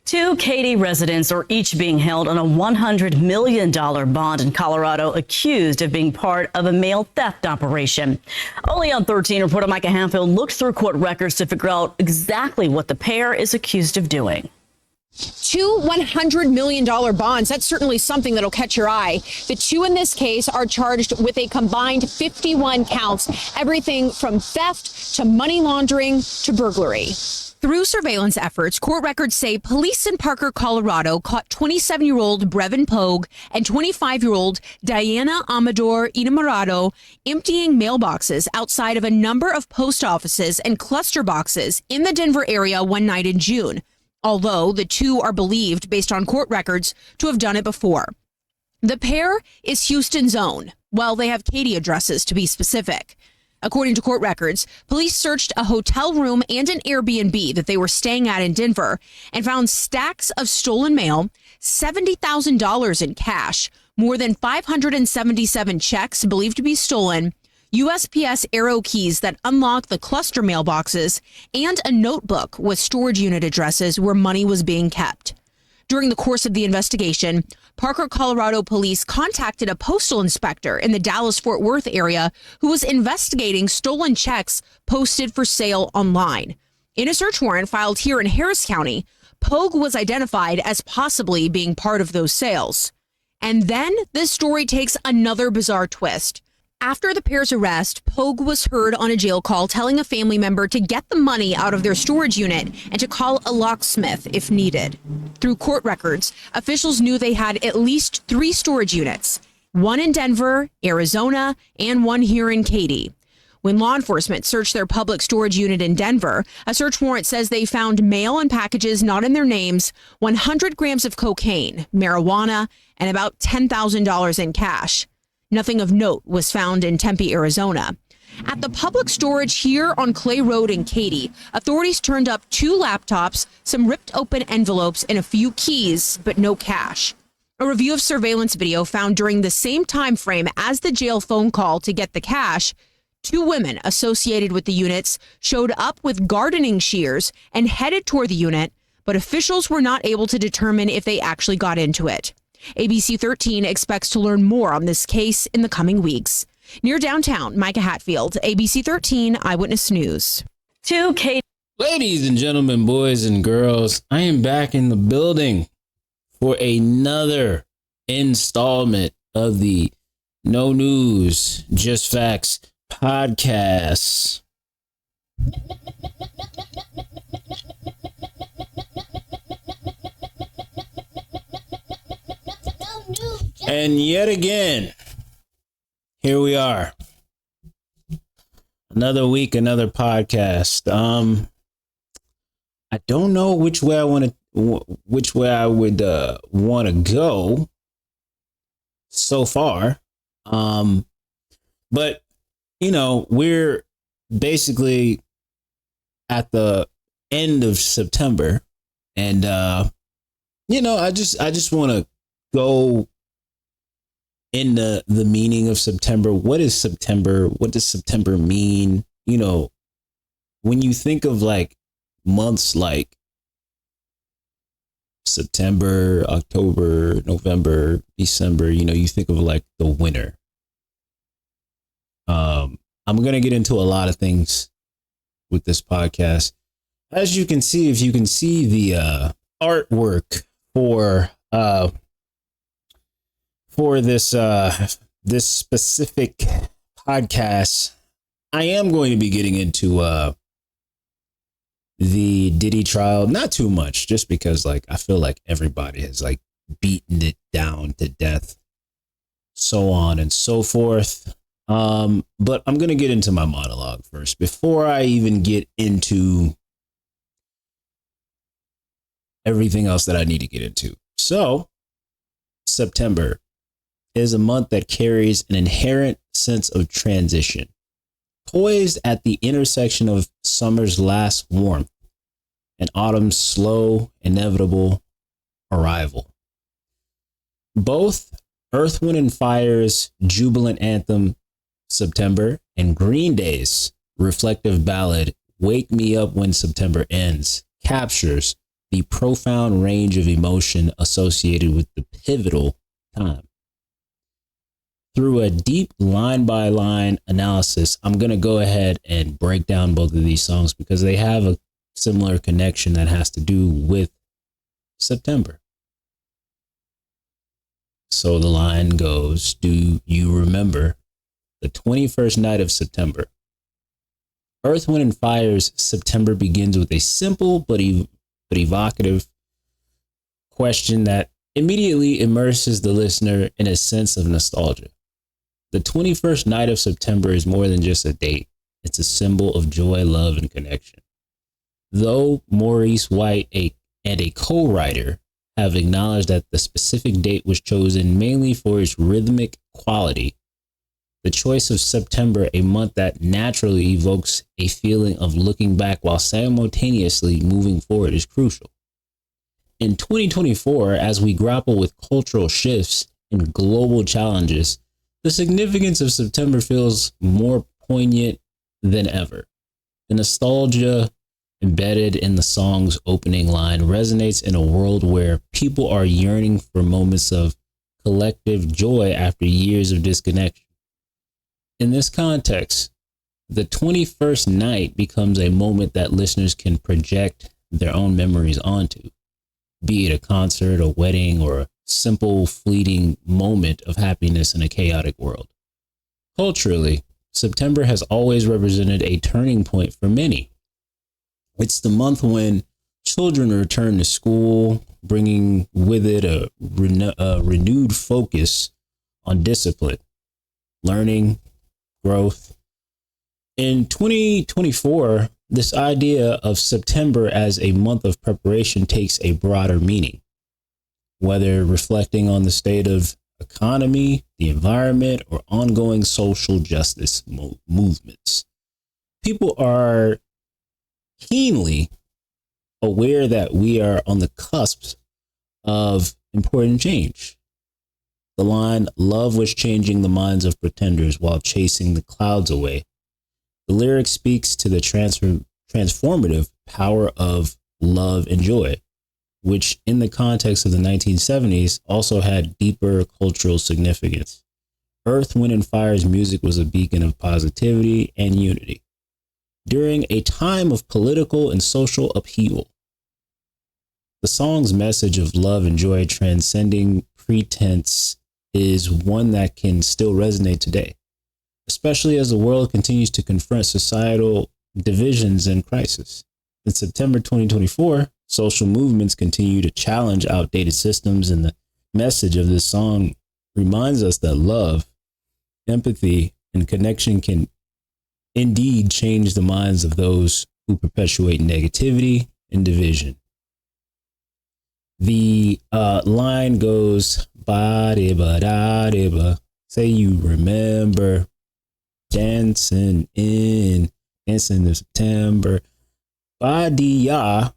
Two Katy residents are each being held on a $100 million bond in Colorado, accused of being part of a mail theft operation. Only on 13, reporter Micah Hanfield looked through court records to figure out exactly what the pair is accused of doing. Two $100 million bonds. That's certainly something that'll catch your eye. The two in this case are charged with a combined 51 counts, everything from theft to money laundering to burglary. Through surveillance efforts, court records say police in Parker, Colorado caught 27-year-old Brevin Pogue and 25-year-old Diana Amador Inamorado emptying mailboxes outside of a number of post offices and cluster boxes in the Denver area one night in June, although the two are believed, based on court records, to have done it before. The pair is Houston's own, while they have Katy addresses to be specific. According to court records, police searched a hotel room and an Airbnb that they were staying at in Denver and found stacks of stolen mail, $70,000 in cash, more than 577 checks believed to be stolen, USPS arrow keys that unlock the cluster mailboxes, and a notebook with storage unit addresses where money was being kept. During the course of the investigation, Parker, Colorado police contacted a postal inspector in the Dallas-Fort Worth area who was investigating stolen checks posted for sale online. In a search warrant filed here in Harris County, Pogue was identified as possibly being part of those sales. And then this story takes another bizarre twist. After the pair's arrest, Pogue was heard on a jail call telling a family member to get the money out of their storage unit and to call a locksmith if needed. Through court records, officials knew they had at least 3 storage units, one in Denver, Arizona, and one here in Katy. When law enforcement searched their public storage unit in Denver, a search warrant says they found mail and packages not in their names, 100 grams of cocaine, marijuana, and about $10,000 in cash. Nothing of note was found in Tempe, Arizona. At the public storage here on Clay Road in Katy, authorities turned up 2 laptops, some ripped open envelopes, and a few keys, but no cash. A review of surveillance video found during the same time frame as the jail phone call to get the cash, 2 women associated with the units showed up with gardening shears and headed toward the unit, but officials were not able to determine if they actually got into it. ABC 13 expects to learn more on this case in the coming weeks. Near downtown, Micah Hatfield, ABC 13 Eyewitness News. Ladies and gentlemen, boys and girls, I am back in the building for another installment of the No News, Just Facts podcast. And yet again, here we are. Another week, another podcast. I don't know which way I would want to go so far. But you know, we're basically at the end of September, and you know, I just want to go in the meaning of September. What is September? What does September mean? You know, when you think of like months like September, October, November, December, you know, you think of like the winter. I'm going to get into a lot of things with this podcast. As you can see, if you can see the artwork for this this specific podcast, I am going to be getting into the Diddy trial. Not too much, just because like I feel like everybody has like beaten it down to death, so on and so forth. But I'm gonna get into my monologue first before I even get into everything else that I need to get into. So September is a month that carries an inherent sense of transition, poised at the intersection of summer's last warmth and autumn's slow, inevitable arrival. Both Earth, Wind & Fire's jubilant anthem, September, and Green Day's reflective ballad, Wake Me Up When September Ends, captures the profound range of emotion associated with the pivotal time. Through a deep line-by-line analysis, I'm going to go ahead and break down both of these songs because they have a similar connection that has to do with September. So the line goes, do you remember the 21st night of September? Earth, Wind & Fire's September begins with a simple but evocative question that immediately immerses the listener in a sense of nostalgia. The 21st night of September is more than just a date. It's a symbol of joy, love, and connection. Though Maurice White and a co-writer have acknowledged that the specific date was chosen mainly for its rhythmic quality, the choice of September, a month that naturally evokes a feeling of looking back while simultaneously moving forward, is crucial. In 2024, as we grapple with cultural shifts and global challenges, the significance of September feels more poignant than ever. The nostalgia embedded in the song's opening line resonates in a world where people are yearning for moments of collective joy after years of disconnection. In this context, the 21st night becomes a moment that listeners can project their own memories onto, be it a concert, a wedding, or a simple fleeting moment of happiness in a chaotic world. Culturally, September has always represented a turning point for many. It's the month when children return to school, bringing with it a renewed focus on discipline, learning, growth. In 2024, this idea of September as a month of preparation takes a broader meaning. Whether reflecting on the state of economy, the environment, or ongoing social justice movements, people are keenly aware that we are on the cusp of important change. The line, "Love was changing the minds of pretenders while chasing the clouds away." The lyric speaks to the transformative power of love and joy, which in the context of the 1970s also had deeper cultural significance. Earth, Wind & Fire's music was a beacon of positivity and unity. During a time of political and social upheaval, the song's message of love and joy transcending pretense is one that can still resonate today, especially as the world continues to confront societal divisions and crisis. In September 2024, social movements continue to challenge outdated systems, and the message of this song reminds us that love, empathy, and connection can indeed change the minds of those who perpetuate negativity and division. The line goes, ba-de-ba-da-de-ba, say you remember, dancing in September. Ba-de-ya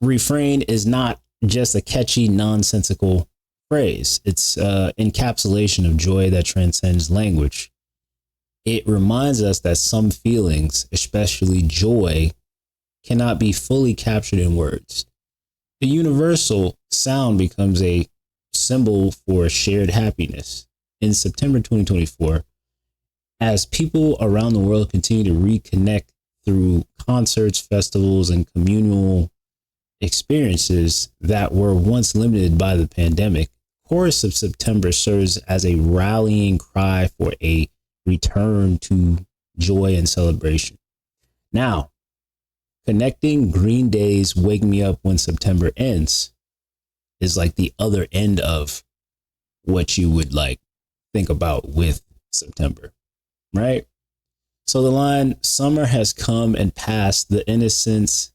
refrain is not just a catchy, nonsensical phrase. It's encapsulation of joy that transcends language. It reminds us that some feelings, especially joy, cannot be fully captured in words. The universal sound becomes a symbol for shared happiness. In September 2024, as people around the world continue to reconnect through concerts, festivals, and communal experiences that were once limited by the pandemic, Chorus of September serves as a rallying cry for a return to joy and celebration. Now, connecting Green Day's Wake Me Up When September Ends is like the other end of what you would like think about with September, right? So the line, "Summer has come and passed, the innocence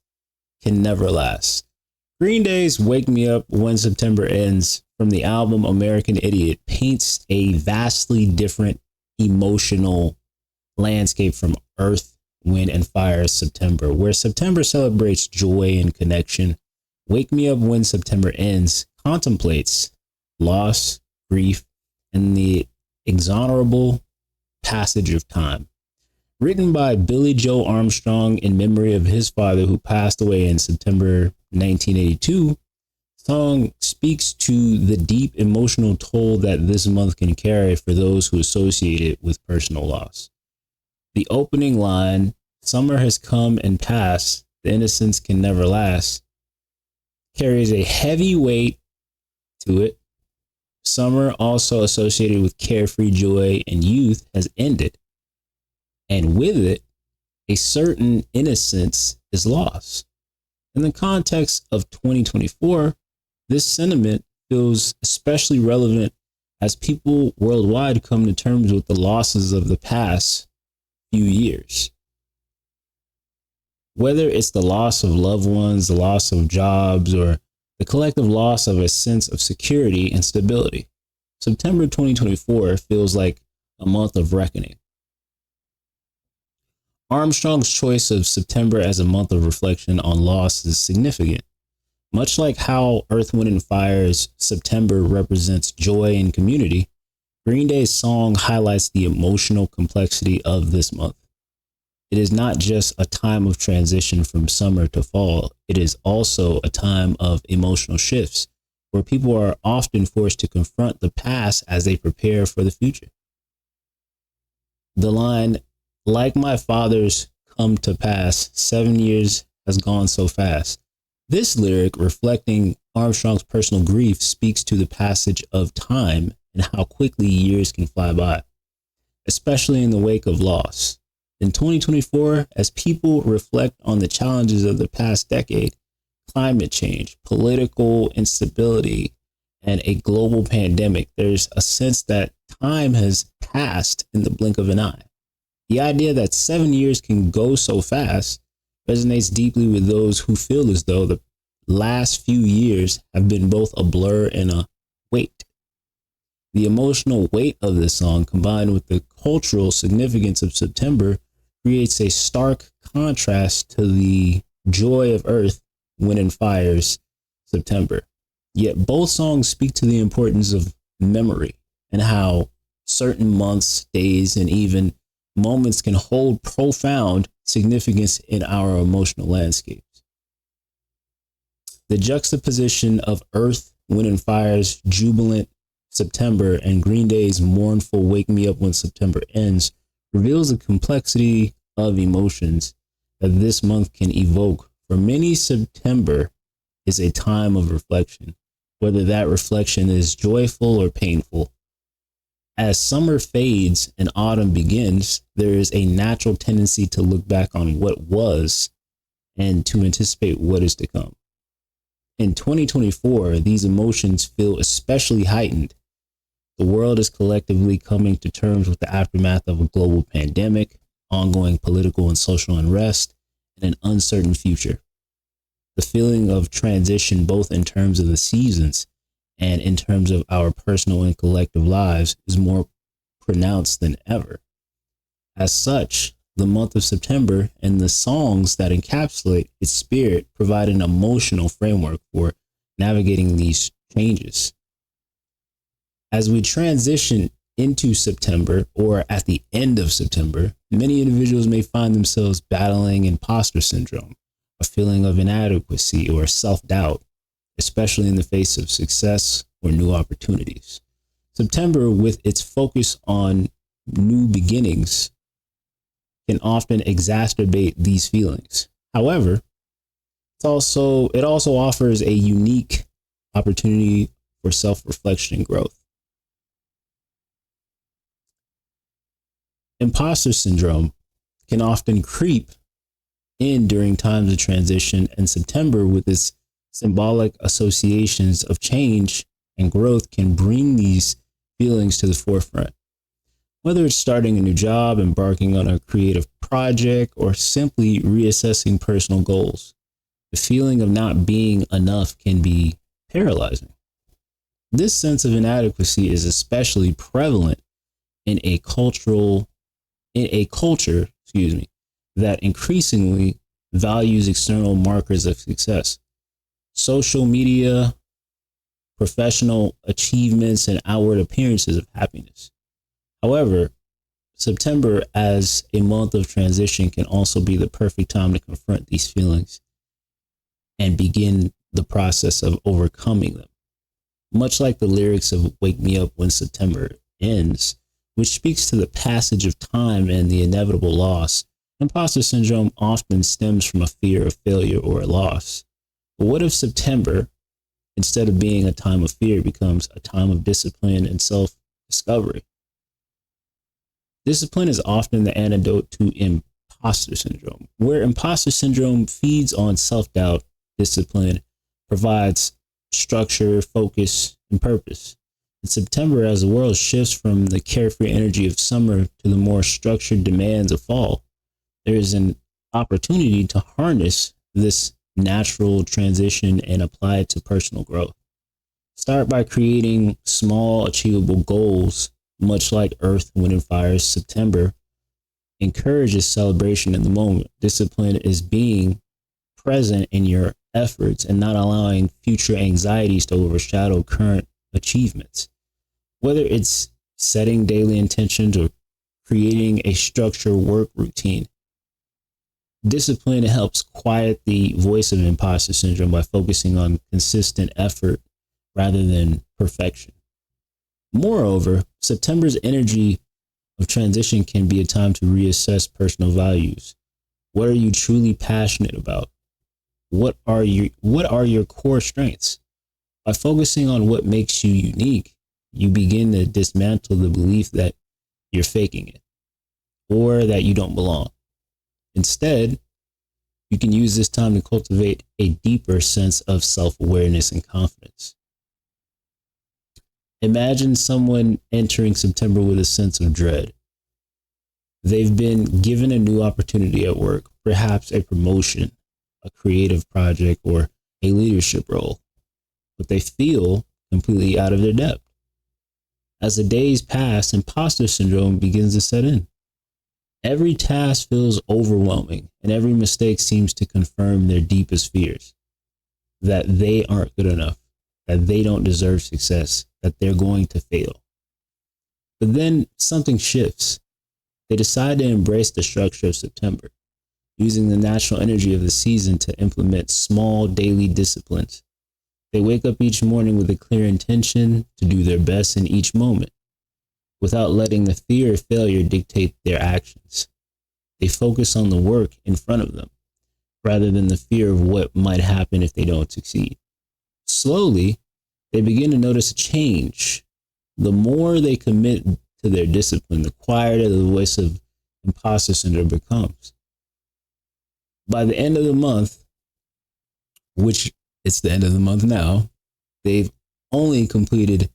can never last." Green Day's Wake Me Up When September Ends from the album American Idiot paints a vastly different emotional landscape from Earth, Wind & Fire's September, where September celebrates joy and connection. Wake Me Up When September Ends contemplates loss, grief, and the inexorable passage of time. Written by Billy Joe Armstrong in memory of his father who passed away in September 1982, song speaks to the deep emotional toll that this month can carry for those who associate it with personal loss. The opening line, "Summer has come and passed, the innocence can never last," carries a heavy weight to it. Summer, also associated with carefree joy and youth, has ended. And with it, a certain innocence is lost. In the context of 2024, this sentiment feels especially relevant as people worldwide come to terms with the losses of the past few years. Whether it's the loss of loved ones, the loss of jobs, or the collective loss of a sense of security and stability, September 2024 feels like a month of reckoning. Armstrong's choice of September as a month of reflection on loss is significant. Much like how Earth, Wind & Fire's September represents joy and community, Green Day's song highlights the emotional complexity of this month. It is not just a time of transition from summer to fall, it is also a time of emotional shifts where people are often forced to confront the past as they prepare for the future. The line, "Like my father's come to pass, 7 years has gone so fast." This lyric, reflecting Armstrong's personal grief, speaks to the passage of time and how quickly years can fly by, especially in the wake of loss. In 2024, as people reflect on the challenges of the past decade, climate change, political instability, and a global pandemic, there's a sense that time has passed in the blink of an eye. The idea that 7 years can go so fast resonates deeply with those who feel as though the last few years have been both a blur and a weight. The emotional weight of this song, combined with the cultural significance of September, creates a stark contrast to the joy of Earth, Wind & Fire's September. Yet both songs speak to the importance of memory and how certain months, days, and even moments can hold profound significance in our emotional landscapes. The juxtaposition of Earth, Wind & Fire's jubilant September and Green Day's mournful Wake Me Up When September Ends reveals the complexity of emotions that this month can evoke. For many, September is a time of reflection, whether that reflection is joyful or painful. As summer fades and autumn begins, there is a natural tendency to look back on what was and to anticipate what is to come. In 2024, these emotions feel especially heightened. The world is collectively coming to terms with the aftermath of a global pandemic, ongoing political and social unrest, and an uncertain future. The feeling of transition, both in terms of the seasons and in terms of our personal and collective lives, is more pronounced than ever. As such, the month of September and the songs that encapsulate its spirit provide an emotional framework for navigating these changes. As we transition into September or at the end of September, many individuals may find themselves battling imposter syndrome, a feeling of inadequacy or self-doubt, especially in the face of success or new opportunities. September, with its focus on new beginnings, can often exacerbate these feelings. However, it also offers a unique opportunity for self-reflection and growth. Imposter syndrome can often creep in during times of transition, and September, with its symbolic associations of change and growth, can bring these feelings to the forefront. Whether it's starting a new job, embarking on a creative project, or simply reassessing personal goals, the feeling of not being enough can be paralyzing. This sense of inadequacy is especially prevalent in a culture that increasingly values external markers of success. Social media, professional achievements, and outward appearances of happiness. However, September as a month of transition can also be the perfect time to confront these feelings and begin the process of overcoming them. Much like the lyrics of Wake Me Up When September Ends, which speaks to the passage of time and the inevitable loss, imposter syndrome often stems from a fear of failure or a loss. But what if September, instead of being a time of fear, becomes a time of discipline and self-discovery? Discipline is often the antidote to imposter syndrome. Where imposter syndrome feeds on self-doubt, discipline provides structure, focus, and purpose. In September, as the world shifts from the carefree energy of summer to the more structured demands of fall, there is an opportunity to harness this natural transition and apply it to personal growth. Start by creating small, achievable goals, much like Earth, Wind, and Fire's September encourages celebration in the moment. Discipline is being present in your efforts and not allowing future anxieties to overshadow current achievements. Whether it's setting daily intentions or creating a structured work routine, discipline helps quiet the voice of imposter syndrome by focusing on consistent effort rather than perfection. Moreover, September's energy of transition can be a time to reassess personal values. What are you truly passionate about? What are your core strengths? By focusing on what makes you unique, you begin to dismantle the belief that you're faking it or that you don't belong. Instead, you can use this time to cultivate a deeper sense of self-awareness and confidence. Imagine someone entering September with a sense of dread. They've been given a new opportunity at work, perhaps a promotion, a creative project, or a leadership role, but they feel completely out of their depth. As the days pass, imposter syndrome begins to set in. Every task feels overwhelming, and every mistake seems to confirm their deepest fears, that they aren't good enough, that they don't deserve success, that they're going to fail. But then something shifts. They decide to embrace the structure of September, using the natural energy of the season to implement small daily disciplines. They wake up each morning with a clear intention to do their best in each moment, without letting the fear of failure dictate their actions. They focus on the work in front of them, rather than the fear of what might happen if they don't succeed. Slowly, they begin to notice a change. The more they commit to their discipline, the quieter the voice of imposter syndrome becomes. By the end of the month, which it's the end of the month now, they've not only completed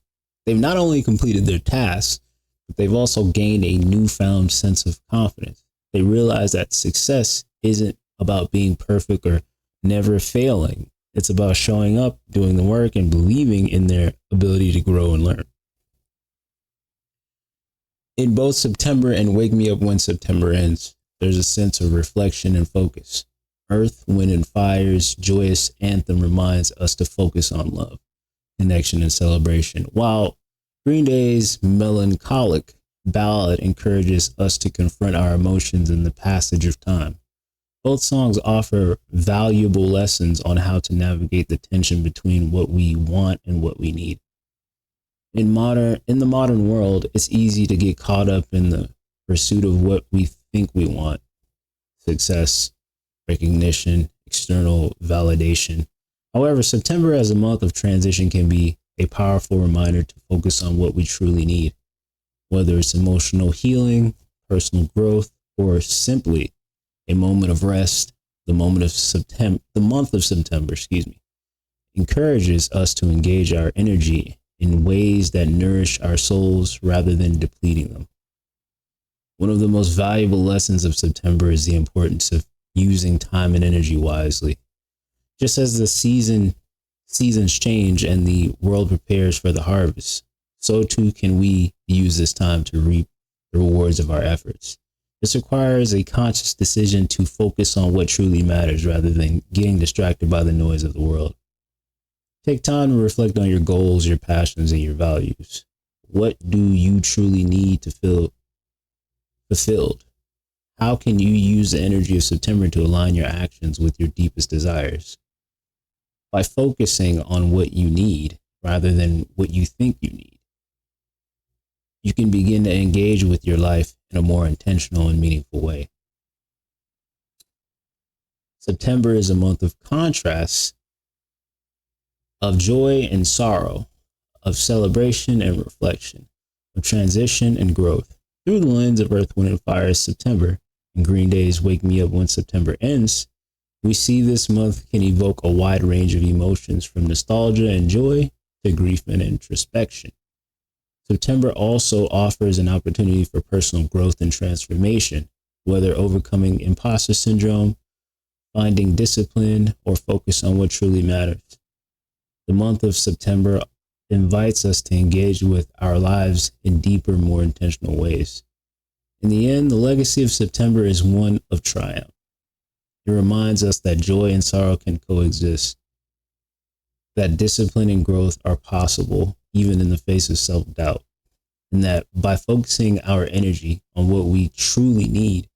their tasks, but they've also gained a newfound sense of confidence. They realize that success isn't about being perfect or never failing. It's about showing up, doing the work, and believing in their ability to grow and learn. In both September and Wake Me Up When September Ends, there's a sense of reflection and focus. Earth, Wind, and Fire's joyous anthem reminds us to focus on love, connection, and celebration, while Green Day's melancholic ballad encourages us to confront our emotions in the passage of time. Both songs offer valuable lessons on how to navigate the tension between what we want and what we need. In the modern world, it's easy to get caught up in the pursuit of what we think we want: success, recognition, external validation. However, September as a month of transition can be a powerful reminder to focus on what we truly need, whether it's emotional healing, personal growth, or simply a moment of rest. The month of September, encourages us to engage our energy in ways that nourish our souls rather than depleting them. One of the most valuable lessons of September is the importance of using time and energy wisely. Just as the seasons change and the world prepares for the harvest, so too can we use this time to reap the rewards of our efforts. This requires a conscious decision to focus on what truly matters rather than getting distracted by the noise of the world. Take time to reflect on your goals, your passions, and your values. What do you truly need to feel fulfilled? How can you use the energy of September to align your actions with your deepest desires? by focusing on what you need rather than what you think you need, you can begin to engage with your life in a more intentional and meaningful way. September is a month of contrasts, of joy and sorrow, of celebration and reflection, of transition and growth. Through the lens of Earth, Wind, and Fire's September and Green Day's Wake Me Up When September Ends, we see this month can evoke a wide range of emotions from nostalgia and joy to grief and introspection. September also offers an opportunity for personal growth and transformation, whether overcoming imposter syndrome, finding discipline, or focus on what truly matters. The month of September invites us to engage with our lives in deeper, more intentional ways. In the end, the legacy of September is one of triumph. It reminds us that joy and sorrow can coexist, that discipline and growth are possible even in the face of self-doubt, and that by focusing our energy on what we truly need,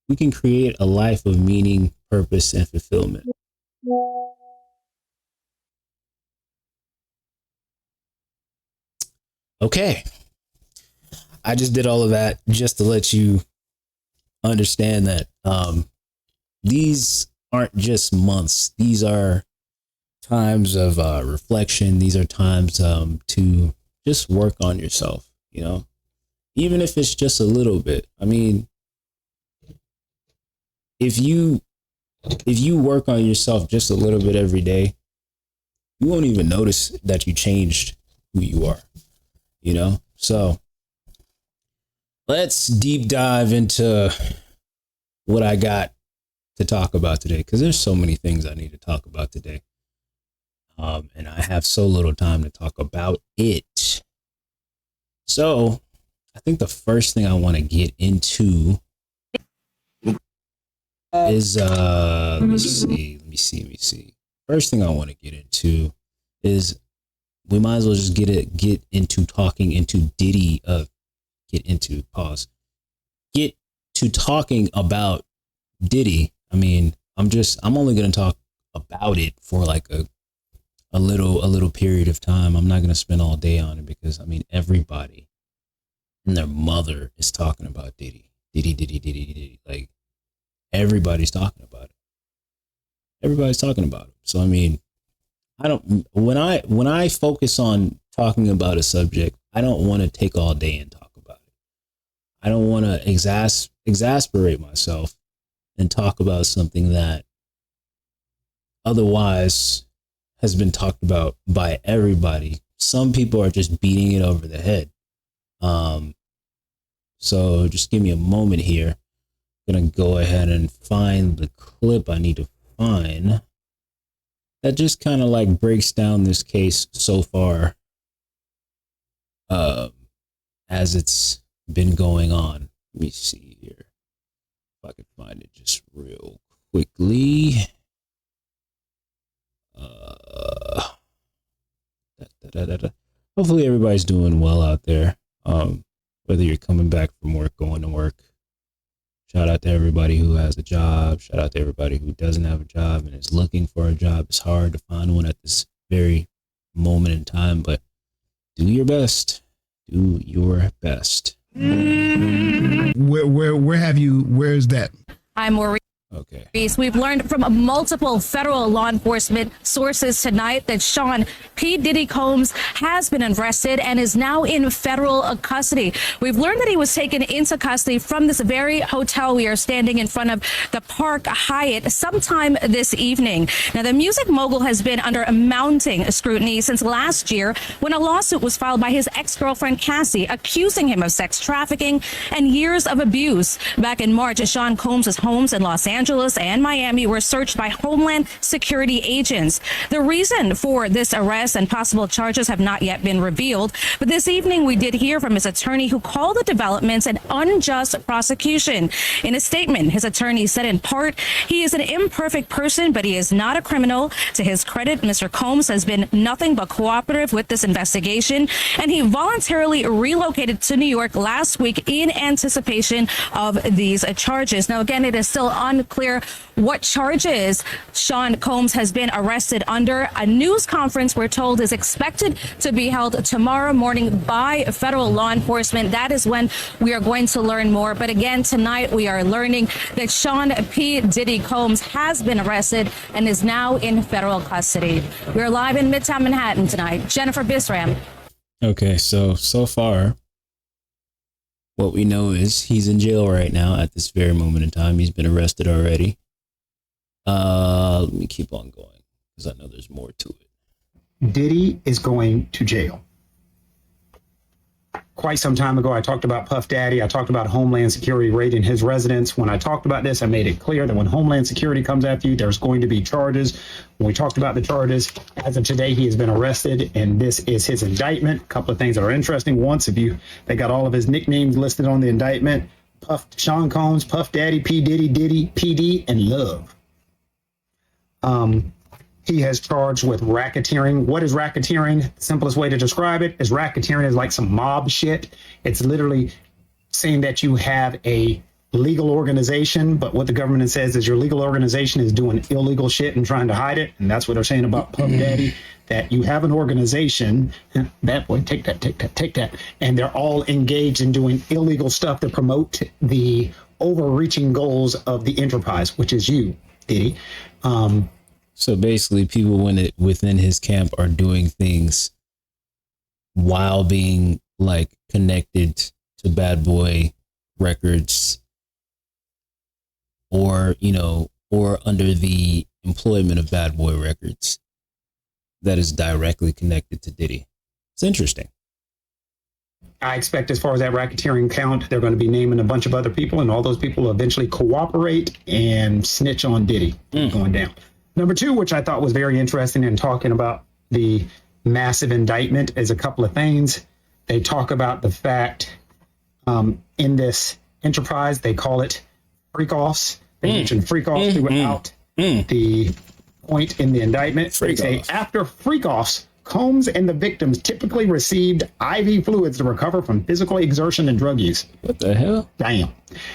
we can create a life of meaning, purpose, and fulfillment. Okay. I just did all of that just to let you understand that these aren't just months. These are times of reflection. These are times to just work on yourself, you know, even if it's just a little bit. I mean, if you work on yourself just a little bit every day, you won't even notice that you changed who you are, you know? So let's deep dive into what I got to talk about today, because there's so many things I need to talk about today. And I have so little time to talk about it. So I think the first thing I want to get into is, let me see. First thing I want to get into is we might as well just get into talking into Diddy, get to talking about Diddy. I mean, I'm only going to talk about it for like a little period of time. I'm not going to spend all day on it because, I mean, everybody and their mother is talking about Diddy. Diddy. Like, everybody's talking about it. Everybody's talking about it. So, I mean, when I focus on talking about a subject, I don't want to take all day and talk about it. I don't want to exasperate myself and talk about something that otherwise has been talked about by everybody. Some people are just beating it over the head. So just give me a moment here. I'm going to go ahead and find the clip I need to find that just kind of like breaks down this case so far, as it's been going on. Let me see here if I can find it just real quickly. Hopefully everybody's doing well out there. Whether you're coming back from work, going to work. Shout out to everybody who has a job. Shout out to everybody who doesn't have a job and is looking for a job. It's hard to find one at this very moment in time, but do your best. Do your best. Where's that? I'm Maurice. Okay. We've learned from multiple federal law enforcement sources tonight that Sean P. Diddy Combs has been arrested and is now in federal custody. We've learned that he was taken into custody from this very hotel we are standing in front of, the Park Hyatt, sometime this evening. Now, the music mogul has been under mounting scrutiny since last year when a lawsuit was filed by his ex-girlfriend Cassie, accusing him of sex trafficking and years of abuse. Back in March, Sean Combs' homes in Los Angeles and Miami were searched by Homeland Security agents. The reason for this arrest and possible charges have not yet been revealed, but this evening we did hear from his attorney, who called the developments an unjust prosecution. In a statement, his attorney said in part, he is an imperfect person, but he is not a criminal. To his credit, Mr. Combs has been nothing but cooperative with this investigation, and he voluntarily relocated to New York last week in anticipation of these charges. Now, again, it is still unclear unclear what charges Sean Combs has been arrested under. A news conference, we're told, is expected to be held tomorrow morning by federal law enforcement. That is when we are going to learn more. But again, tonight we are learning that Sean P. Diddy Combs has been arrested and is now in federal custody. We're live in Midtown Manhattan tonight. Jennifer Bisram. Okay, so far, what we know is he's in jail right now at this very moment in time. He's been arrested already. Let me keep on going because I know there's more to it. Diddy is going to jail. Quite some time ago, I talked about Puff Daddy. I talked about Homeland Security raiding his residence. When I talked about this, I made it clear that when Homeland Security comes after you, there's going to be charges. When we talked about the charges, as of today, he has been arrested, and this is his indictment. A couple of things that are interesting. Once, they got all of his nicknames listed on the indictment: Sean Combs, Puff Daddy, P. Diddy, Diddy, PD, and Love. He has charged with racketeering. What is racketeering? The simplest way to describe it is racketeering is like some mob shit. It's literally saying that you have a legal organization, but what the government says is your legal organization is doing illegal shit and trying to hide it. And that's what they're saying about Puff Daddy, that you have an organization, that boy, take that. And they're all engaged in doing illegal stuff to promote the overreaching goals of the enterprise, which is you, Diddy. So basically, people within his camp are doing things while being like connected to Bad Boy Records, or under the employment of Bad Boy Records that is directly connected to Diddy. It's interesting. I expect as far as that racketeering count, they're going to be naming a bunch of other people, and all those people will eventually cooperate and snitch on Diddy going down. Number two, which I thought was very interesting in talking about the massive indictment, is a couple of things. They talk about the fact in this enterprise, they call it freak-offs. They mention freak-offs throughout the point in the indictment. They say after freak-offs, Combs and the victims typically received IV fluids to recover from physical exertion and drug use. What the hell? Damn.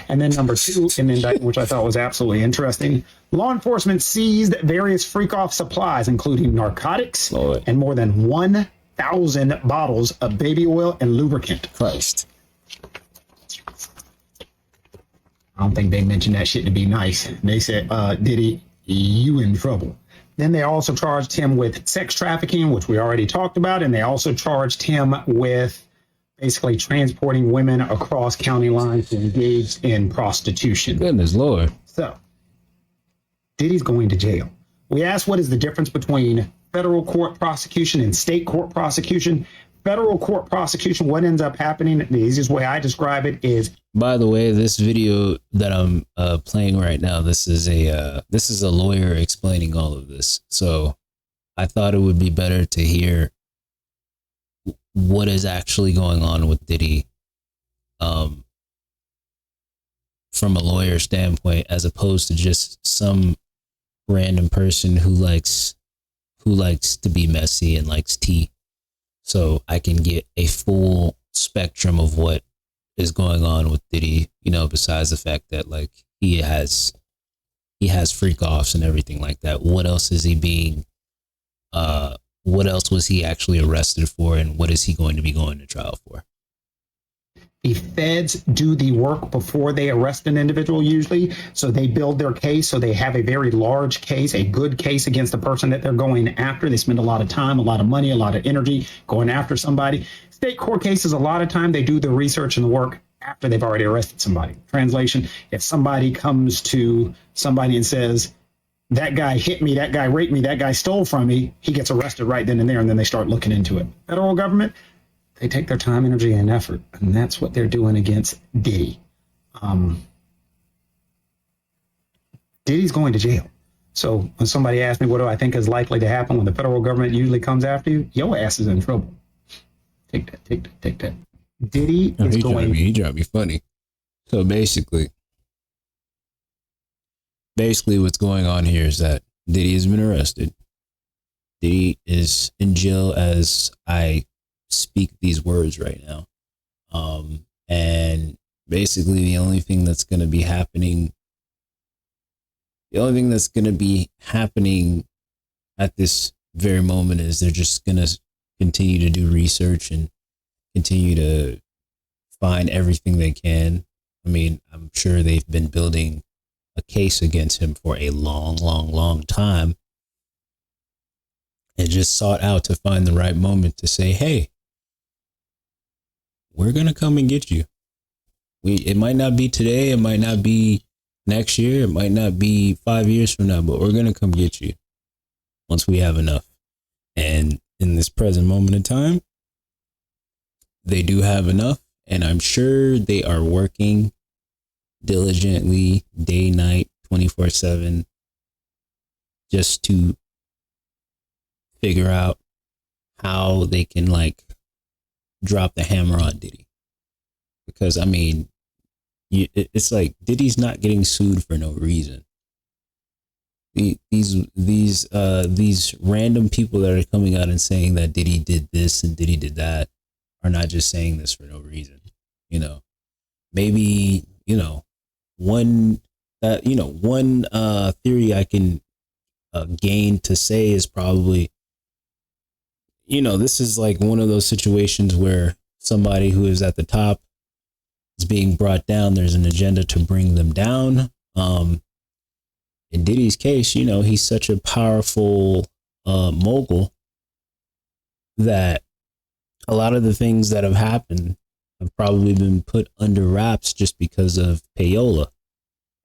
And then number two in the indictment, which I thought was absolutely interesting, law enforcement seized various freak-off supplies, including narcotics and more than 1,000 bottles of baby oil and lubricant. Christ. I don't think they mentioned that shit to be nice. They said, Diddy, you in trouble. Then they also charged him with sex trafficking, which we already talked about. And they also charged him with basically transporting women across county lines to engage in prostitution. Goodness Lord. So Diddy's going to jail. We asked, what is the difference between federal court prosecution and state court prosecution? Federal court prosecution, what ends up happening, the easiest way I describe it is... By the way, this video that I'm playing right now, this is a lawyer explaining all of this. So I thought it would be better to hear what is actually going on with Diddy from a lawyer standpoint, as opposed to just some random person who likes to be messy and likes tea. So I can get a full spectrum of what is going on with Diddy, besides the fact that like he has freak offs and everything like that. What else is he being, what else was he actually arrested for, and what is he going to be going to trial for? The feds do the work before they arrest an individual usually. So they build their case. So they have a very large case, a good case against the person that they're going after. They spend a lot of time, a lot of money, a lot of energy going after somebody. State court cases, a lot of time they do the research and the work after they've already arrested somebody. Translation, if somebody comes to somebody and says, that guy hit me, that guy raped me, that guy stole from me, he gets arrested right then and there, and then they start looking into it. Federal government, they take their time, energy, and effort, and that's what they're doing against Diddy. Diddy's going to jail. So when somebody asks me what do I think is likely to happen when the federal government usually comes after you, your ass is in trouble. Take that. Diddy is going... He tried to be funny. So basically what's going on here is that Diddy has been arrested. Diddy is in jail as I speak these words right now. And basically the only thing that's going to be happening The only thing that's going to be happening at this very moment is they're just going to continue to do research and continue to find everything they can. I mean, I'm sure they've been building a case against him for a long time, and just sought out to find the right moment to say, hey, we're going to come and get you. It might not be today. It might not be next year. It might not be 5 years from now, but we're going to come get you once we have enough. And in this present moment in time, they do have enough. And I'm sure they are working diligently, day, night, 24/7, just to figure out how they can like drop the hammer on Diddy. Because I mean, it's like Diddy's not getting sued for no reason. These random people that are coming out and saying that Diddy did this and Diddy did that are not just saying this for no reason. You know, maybe, you know, one theory I can gain to say is probably, you know, this is like one of those situations where somebody who is at the top is being brought down. There's an agenda to bring them down. In Diddy's case, you know, he's such a powerful mogul that a lot of the things that have happened have probably been put under wraps just because of payola.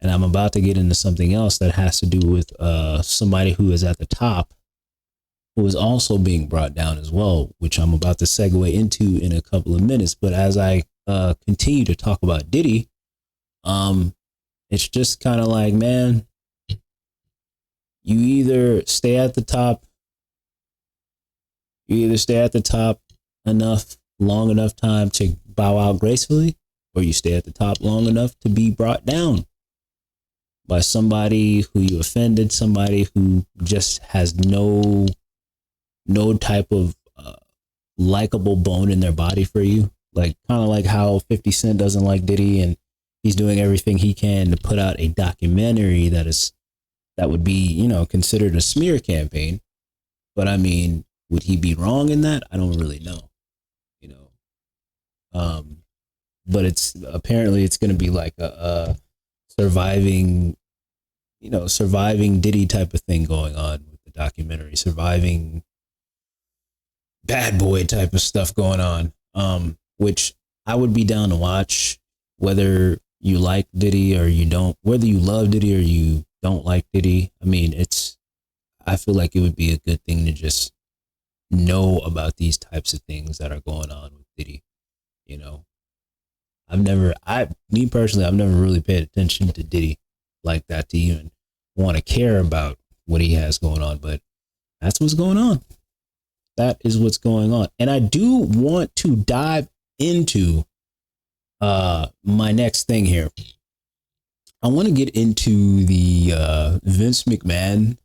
And I'm about to get into something else that has to do with somebody who is at the top who is also being brought down as well, which I'm about to segue into in a couple of minutes. But as I continue to talk about Diddy, it's just kind of like, man, you either stay at the top long enough time to bow out gracefully, or you stay at the top long enough to be brought down by somebody who you offended, somebody who just has no type of likable bone in their body for you. Like kind of like how 50 Cent doesn't like Diddy, and he's doing everything he can to put out a documentary that would be, you know, considered a smear campaign. But I mean, would he be wrong in that? I don't really know, you know. But it's going to be like a surviving Diddy type of thing going on with the documentary, surviving bad boy type of stuff going on, which I would be down to watch, whether you like Diddy or you don't, whether you love Diddy or you don't like Diddy. I mean, I feel like it would be a good thing to just know about these types of things that are going on with Diddy. You know, me personally, I've never really paid attention to Diddy like that to even want to care about what he has going on, but that's what's going on. That is what's going on. And I do want to dive into my next thing here. I want to get into the Vince McMahon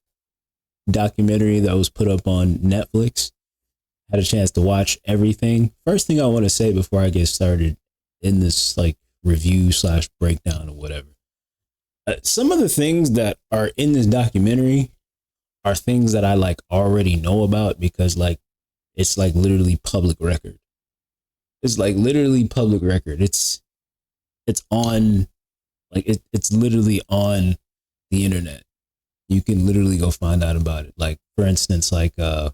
documentary that was put up on Netflix. Had a chance to watch everything. First thing I want to say before I get started in this like review / breakdown or whatever. Some of the things that are in this documentary are things that I like already know about, because like it's like literally public record. It's like literally public record. It's on, like it's literally on the internet. You can literally go find out about it. Like for instance, like the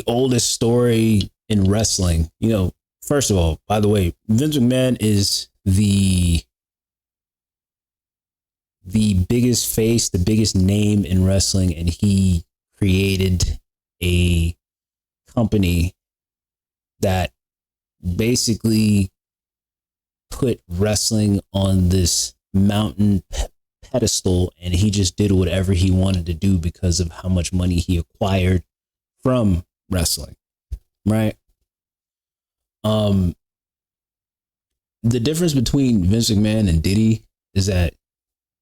oldest story in wrestling. You know, first of all, by the way, Vince McMahon is the biggest face, the biggest name in wrestling, and he created a company that basically put wrestling on this mountain pedestal, and he just did whatever he wanted to do because of how much money he acquired from wrestling, right? The difference between Vince McMahon and Diddy is that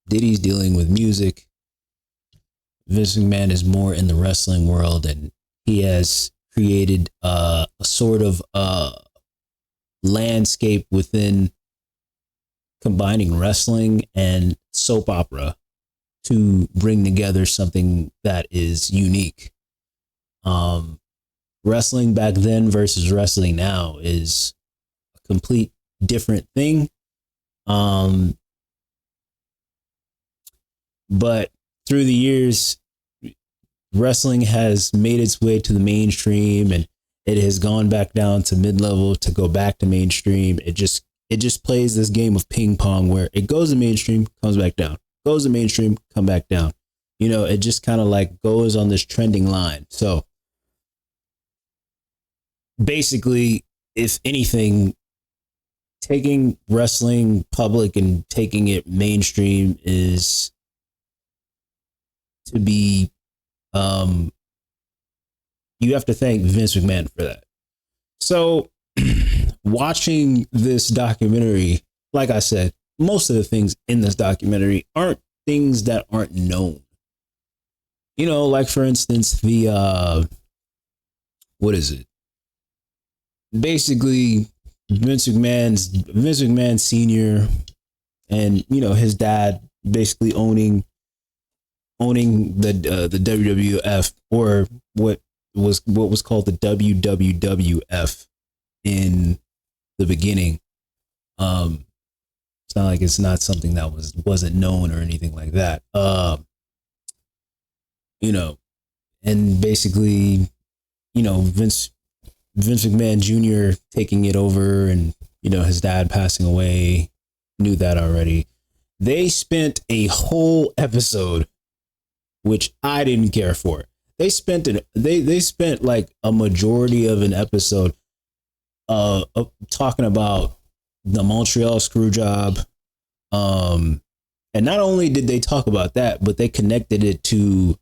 Diddy's dealing with music. Vince McMahon is more in the wrestling world, and he has created a sort of landscape within combining wrestling and soap opera to bring together something that is unique. Wrestling back then versus wrestling now is a complete different thing. But through the years, wrestling has made its way to the mainstream, and it has gone back down to mid-level to go back to mainstream. It just plays this game of ping pong where it goes to mainstream, comes back down, goes to mainstream, come back down. You know, it just kind of like goes on this trending line. So basically, if anything, taking wrestling public and taking it mainstream is to be, you have to thank Vince McMahon for that. So watching this documentary, like I said, most of the things in this documentary aren't things that aren't known. You know, like for instance, the, what is it? Basically, Vince McMahon Sr. and, you know, his dad basically owning the WWF, or what was called the WWF in the beginning. It's not like it's not something that wasn't known or anything like that. You know, and basically, you know, Vince McMahon Jr. taking it over, and, you know, his dad passing away, knew that already. They spent a whole episode, which I didn't care for. They spent like a majority of an episode talking about the Montreal screw job. And not only did they talk about that, but they connected it to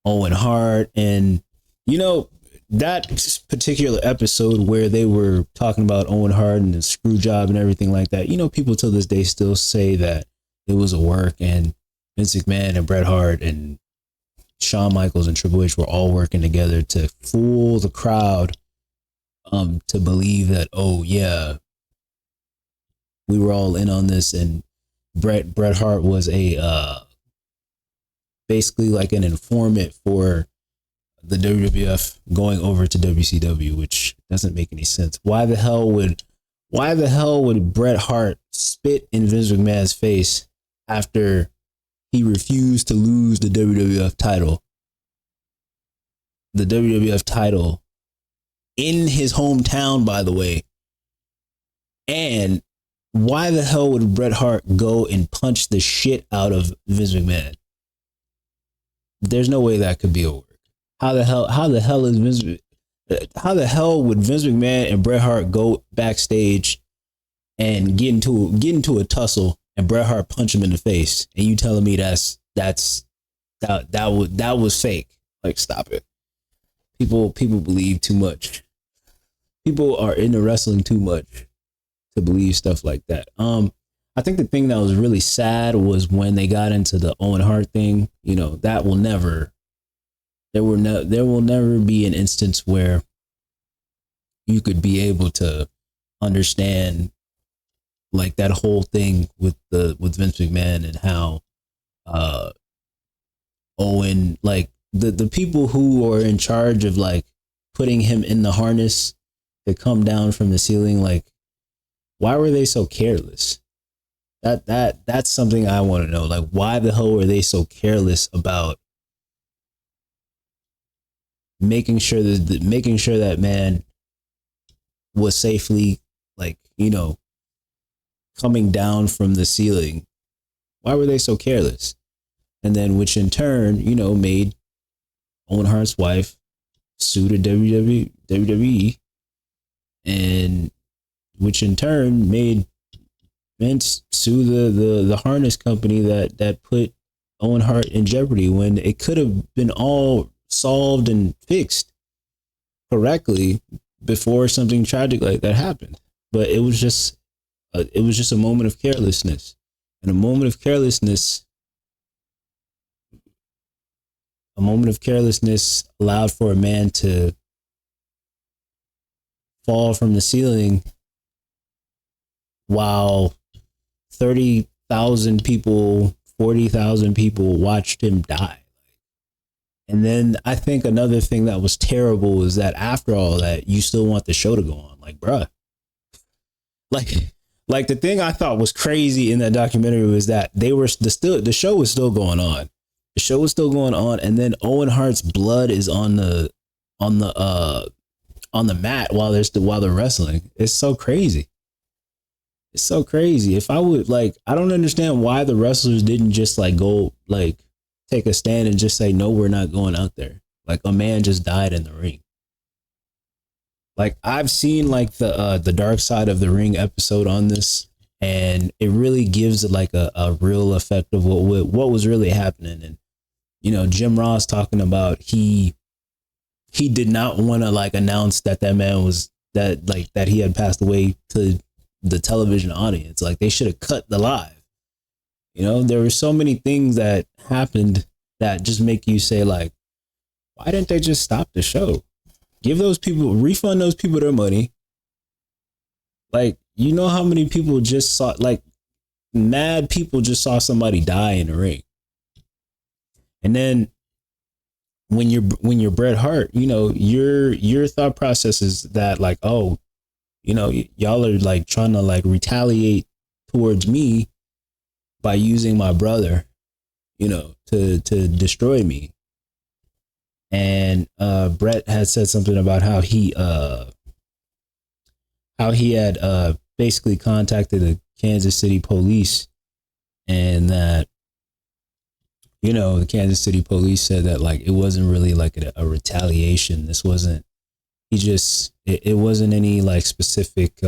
Owen Hart. And, you know, that particular episode where they were talking about Owen Hart and the screw job and everything like that, you know, people till this day still say that it was a work, and Vince McMahon and Bret Hart and Shawn Michaels and Triple H were all working together to fool the crowd to believe that, oh yeah, we were all in on this, and Bret Hart was a basically like an informant for the WWF going over to WCW, which doesn't make any sense. Why the hell would Bret Hart spit in Vince McMahon's face after he refused to lose the WWF title? The WWF title in his hometown, by the way. And why the hell would Bret Hart go and punch the shit out of Vince McMahon? There's no way that could be a work. How the hell would Vince McMahon and Bret Hart go backstage and get into a tussle and Bret Hart punch him in the face, and you telling me that was fake? Like, stop it. People believe too much. People are into wrestling too much to believe stuff like that. I think the thing that was really sad was when they got into the Owen Hart thing. You know, there will never be an instance where you could be able to understand like that whole thing with Vince McMahon and how Owen, like the people who are in charge of like putting him in the harness to come down from the ceiling, like, why were they so careless? That's something I want to know. Like, why the hell were they so careless about making sure that man was safely, like, you know, coming down from the ceiling? Why were they so careless? And then, which in turn, you know, made Owen Hart's wife sue the WWE, and which in turn made Vince sue the harness company that put Owen Hart in jeopardy, when it could have been all solved and fixed correctly before something tragic like that happened. But it was just a moment of carelessness, and a moment of carelessness allowed for a man to fall from the ceiling while 30,000 people, 40,000 people watched him die. And then I think another thing that was terrible is that after all that, you still want the show to go on. Like, bruh. Like the thing I thought was crazy in that documentary was that the show was still going on. The show was still going on, and then Owen Hart's blood is on the mat while they're wrestling. It's so crazy. It's so crazy. If I would I don't understand why the wrestlers didn't just go take a stand and just say, no, we're not going out there. Like, a man just died in the ring. Like, I've seen the Dark Side of the Ring episode on this, and it really gives it a real effect of what was really happening. And, Jim Ross talking about he did not want to announce that man was that he had passed away to the television audience. Like, they should have cut the live. There were so many things that happened that just make you say, why didn't they just stop the show? Refund those people their money. How many people just saw, mad people just saw somebody die in the ring. And then when you're Bret Hart, your thought process is that y'all are trying to retaliate towards me by using my brother, to destroy me. And Bret had said something about how he had basically contacted the Kansas City police, and that the Kansas City police said that it wasn't really a retaliation. This wasn't. It wasn't any specific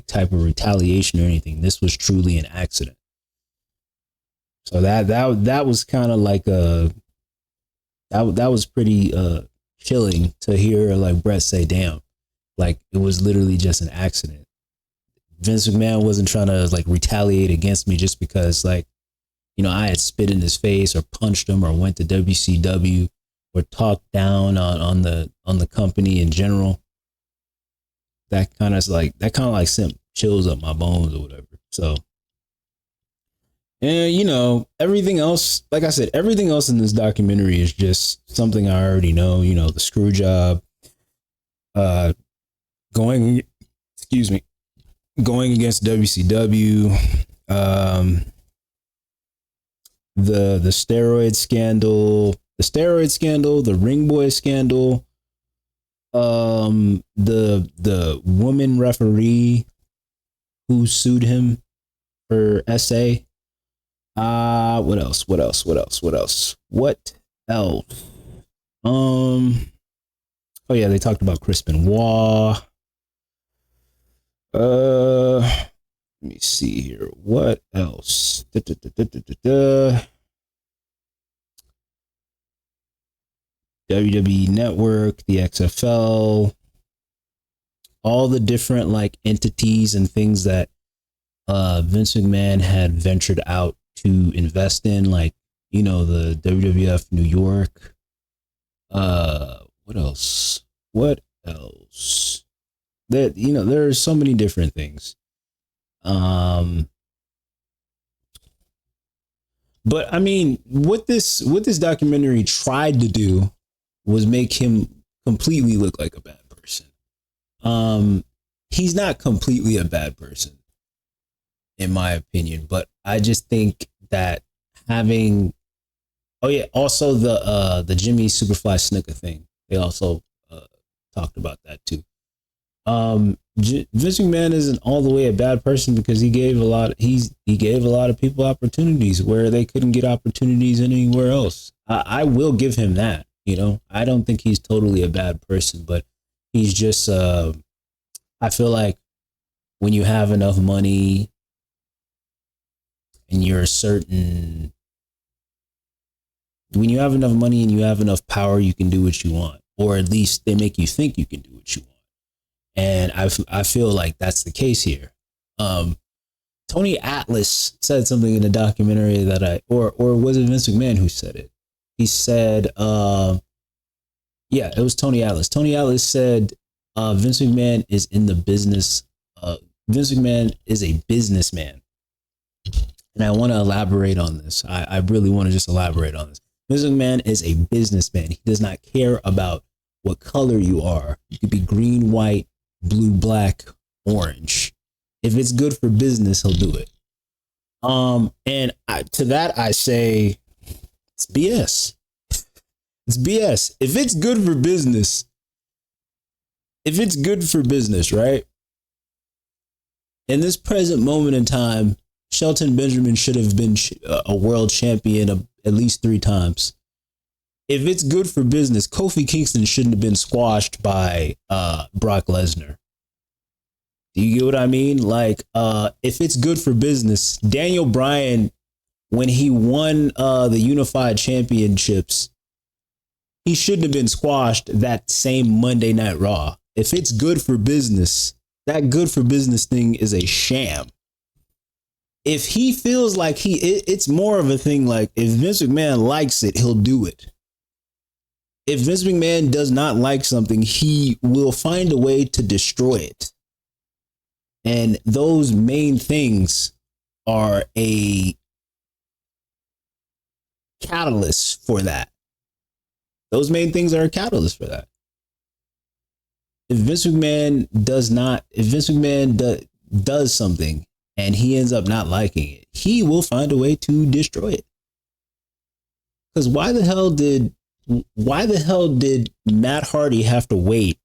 type of retaliation or anything. This was truly an accident. So that was kind of that was pretty chilling to hear Bret say, damn, it was literally just an accident. Vince McMahon wasn't trying to retaliate against me just because I had spit in his face or punched him or went to WCW or talked down on the company in general. That kind of sent chills up my bones or whatever. So, and everything else, like I said, everything else in this documentary is just something I already know. The screw job, going against WCW, the steroid scandal, the Ring Boy scandal, the woman referee who sued him for SA. What else? Oh yeah, they talked about Chris Benoit. Let me see here. What else? WWE Network, the XFL, all the different entities and things that Vince McMahon had ventured out to invest in, the WWF New York. What else? That there are so many different things. But I mean, what this documentary tried to do was make him completely look like a bad person. He's not completely a bad person, in my opinion, but I just think that having, also the Jimmy Superfly Snuka thing, they also talked about that too. Vince McMahon isn't all the way a bad person because he gave a lot of people opportunities where they couldn't get opportunities anywhere else. I will give him that. I don't think he's totally a bad person, but he's just, I feel like when you have enough money and when you have enough money and you have enough power, you can do what you want, or at least they make you think you can do what you want. And I feel like that's the case here. Tony Atlas said something in the documentary that or was it Vince McMahon who said it? He said, it was Tony Atlas. Tony Atlas said, Vince McMahon is in the business. Vince McMahon is a businessman. And I want to elaborate on this. I really want to just elaborate on this. Vince McMahon is a businessman. He does not care about what color you are. You could be green, white, blue, black, orange. If it's good for business, he'll do it. To that I say, it's BS. It's BS. If it's good for business, right? In this present moment in time, Shelton Benjamin should have been a world champion at least 3 times. If it's good for business, Kofi Kingston shouldn't have been squashed by Brock Lesnar. Do you get what I mean? Like, if it's good for business, Daniel Bryan, when he won the Unified Championships, he shouldn't have been squashed that same Monday Night Raw. If it's good for business, that good for business thing is a sham. If he feels like it's more of a thing like if Vince McMahon likes it, he'll do it. If Vince McMahon does not like something, he will find a way to destroy it. And those main things are a catalyst for that. Those main things are a catalyst for that. If Vince McMahon does something and he ends up not liking it, he will find a way to destroy it. Because why the hell did Matt Hardy have to wait?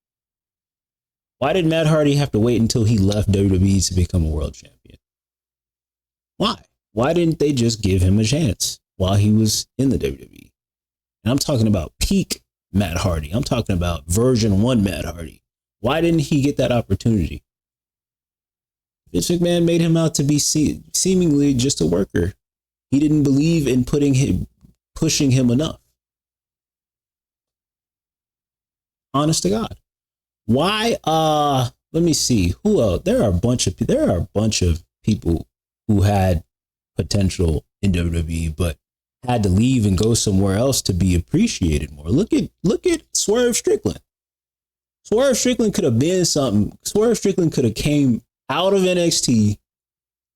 Why did Matt Hardy have to wait until he left WWE to become a world champion? Why? Why didn't they just give him a chance while he was in the WWE? And I'm talking about peak Matt Hardy. I'm talking about version 1 Matt Hardy. Why didn't he get that opportunity? Vince McMahon made him out to be seemingly just a worker. He didn't believe in pushing him enough. Honest to God. Why? Let me see. Who else? There are a bunch of people who had potential in WWE, but had to leave and go somewhere else to be appreciated more. Look at Swerve Strickland. Swerve Strickland could have been something. Swerve Strickland could have came out of NXT.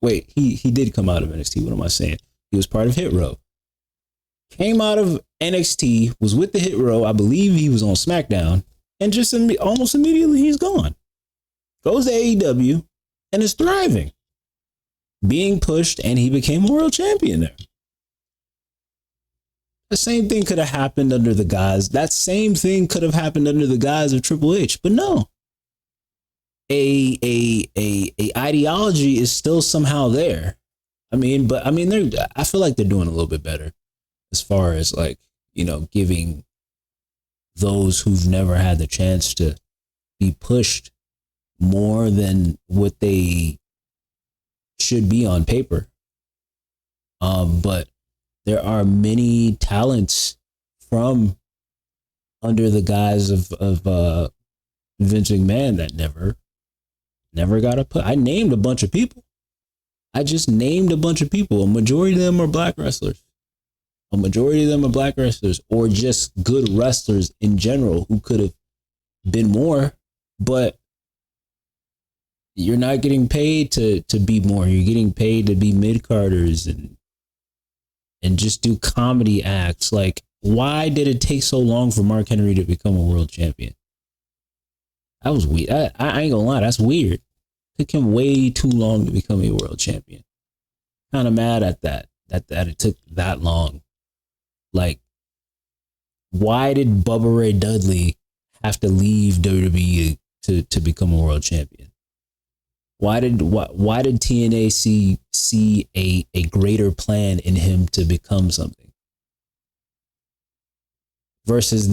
Wait, he did come out of NXT. What am I saying? He was part of Hit Row. Came out of NXT, was with the Hit Row. I believe he was on SmackDown. And just almost immediately he's gone. Goes to AEW and is thriving. Being pushed, and he became a world champion there. The same thing could have happened under the guise. That same thing could have happened under the guise of Triple H, but no. A ideology is still somehow there. I feel like they're doing a little bit better as far as giving those who've never had the chance to be pushed more than what they should be on paper. But there are many talents from under the guise of Vince McMahon that never got a put. I named a bunch of people. I just named a bunch of people. A majority of them are black wrestlers. A majority of them are black wrestlers, or just good wrestlers in general who could have been more, but you're not getting paid to be more. You're getting paid to be mid-carders and just do comedy acts. Like, why did it take so long for Mark Henry to become a world champion? That was weird. I ain't gonna lie, that's weird. It took him way too long to become a world champion. Kind of mad at that it took that long. Like, why did Bubba Ray Dudley have to leave WWE to become a world champion? Why did TNA see a greater plan in him to become something? Versus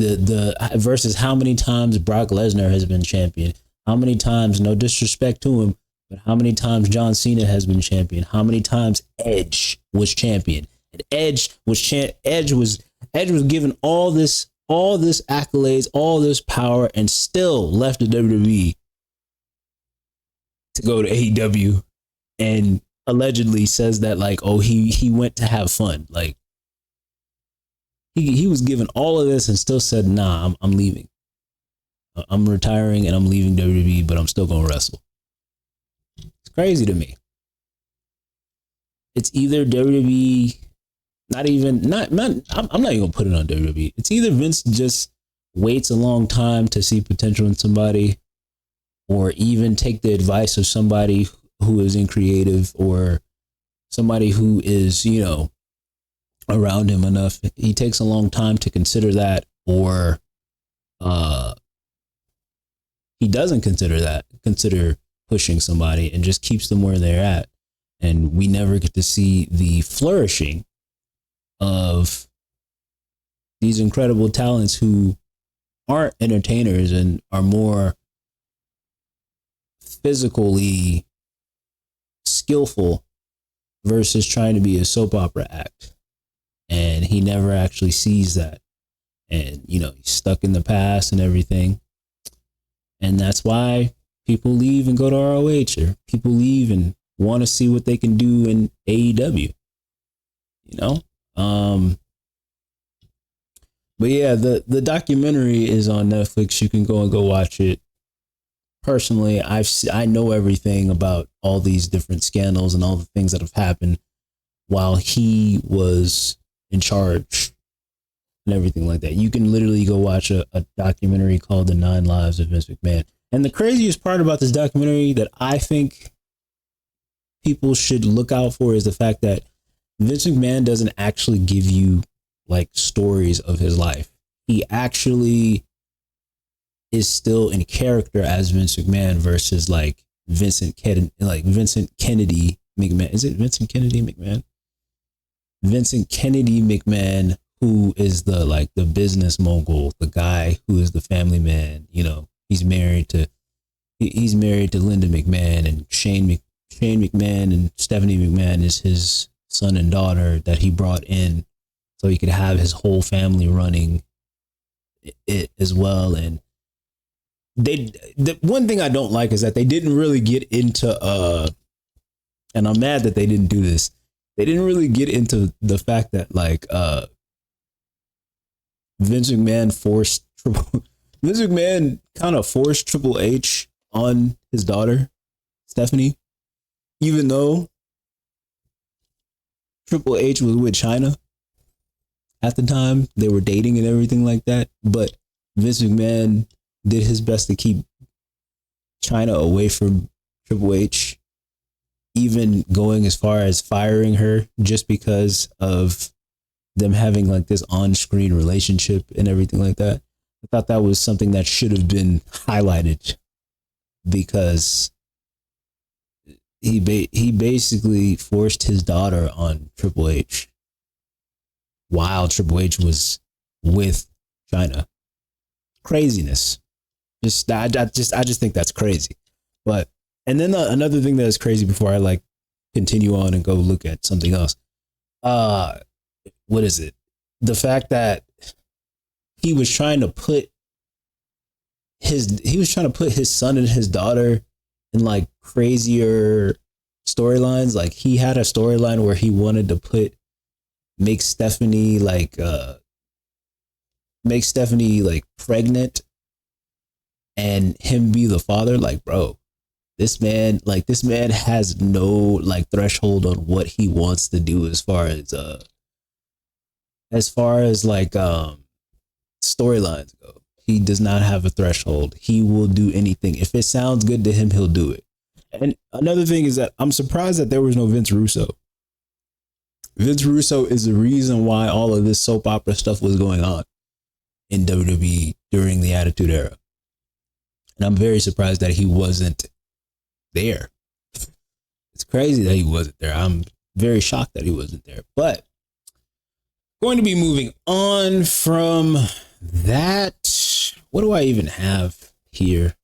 versus how many times Brock Lesnar has been champion? How many times, no disrespect to him, but how many times John Cena has been champion? How many times Edge was champion? And Edge was given all this accolades, all this power, and still left the WWE to go to AEW, and allegedly says that he went to have fun. Like, he was given all of this and still said, nah, I'm leaving. I'm retiring and I'm leaving WWE, but I'm still gonna wrestle. It's crazy to me. it's either WWE, I'm not even gonna put it on WWE. It's either Vince just waits a long time to see potential in somebody, or even take the advice of somebody who is in creative, or somebody who is, around him enough. He takes a long time to consider that, or he doesn't consider pushing somebody and just keeps them where they're at. And we never get to see the flourishing of these incredible talents who aren't entertainers and are more physically skillful versus trying to be a soap opera act. And he never actually sees that. And, he's stuck in the past and everything. And that's why people leave and go to ROH, or people leave and want to see what they can do in AEW. But yeah, the documentary is on Netflix. You can go watch it. Personally, I know everything about all these different scandals and all the things that have happened while he was in charge and everything like that. You can literally go watch a documentary called The 9 Lives of Vince McMahon. And the craziest part about this documentary that I think people should look out for is the fact that Vince McMahon doesn't actually give you like stories of his life. He actually is still in character as Vince McMahon versus like Vincent Kennedy McMahon. Is it Vincent Kennedy McMahon? Vincent Kennedy McMahon, who is the business mogul, the guy who is the family man. He's married to Linda McMahon, and Shane McMahon and Stephanie McMahon is his son and daughter that he brought in so he could have his whole family running it as well. And the one thing I don't like is that they didn't really get into and I'm mad that they didn't do this. They didn't really get into the fact that Vince McMahon kind of forced Triple H on his daughter, Stephanie, even though Triple H was with China at the time. They were dating and everything like that. But Vince McMahon did his best to keep China away from Triple H, even going as far as firing her just because of them having like this on-screen relationship and everything like that. I thought that was something that should have been highlighted, because he basically forced his daughter on Triple H while Triple H was with China. Craziness. I just think that's crazy. But and then another thing that is crazy before I continue on and go look at something else. What is it? The fact that he was trying to put his son and his daughter in crazier storylines. Like he had a storyline where he wanted to make Stephanie pregnant and him be the father. Like, bro, this man has no threshold on what he wants to do as far as storylines go. He does not have a threshold. He will do anything. If it sounds good to him, he'll do it. And another thing is that I'm surprised that there was no Vince Russo. Vince Russo is the reason why all of this soap opera stuff was going on in WWE during the Attitude Era. And I'm very surprised that he wasn't there. It's crazy that he wasn't there. I'm very shocked that he wasn't there. But going to be moving on from that. What do I even have here?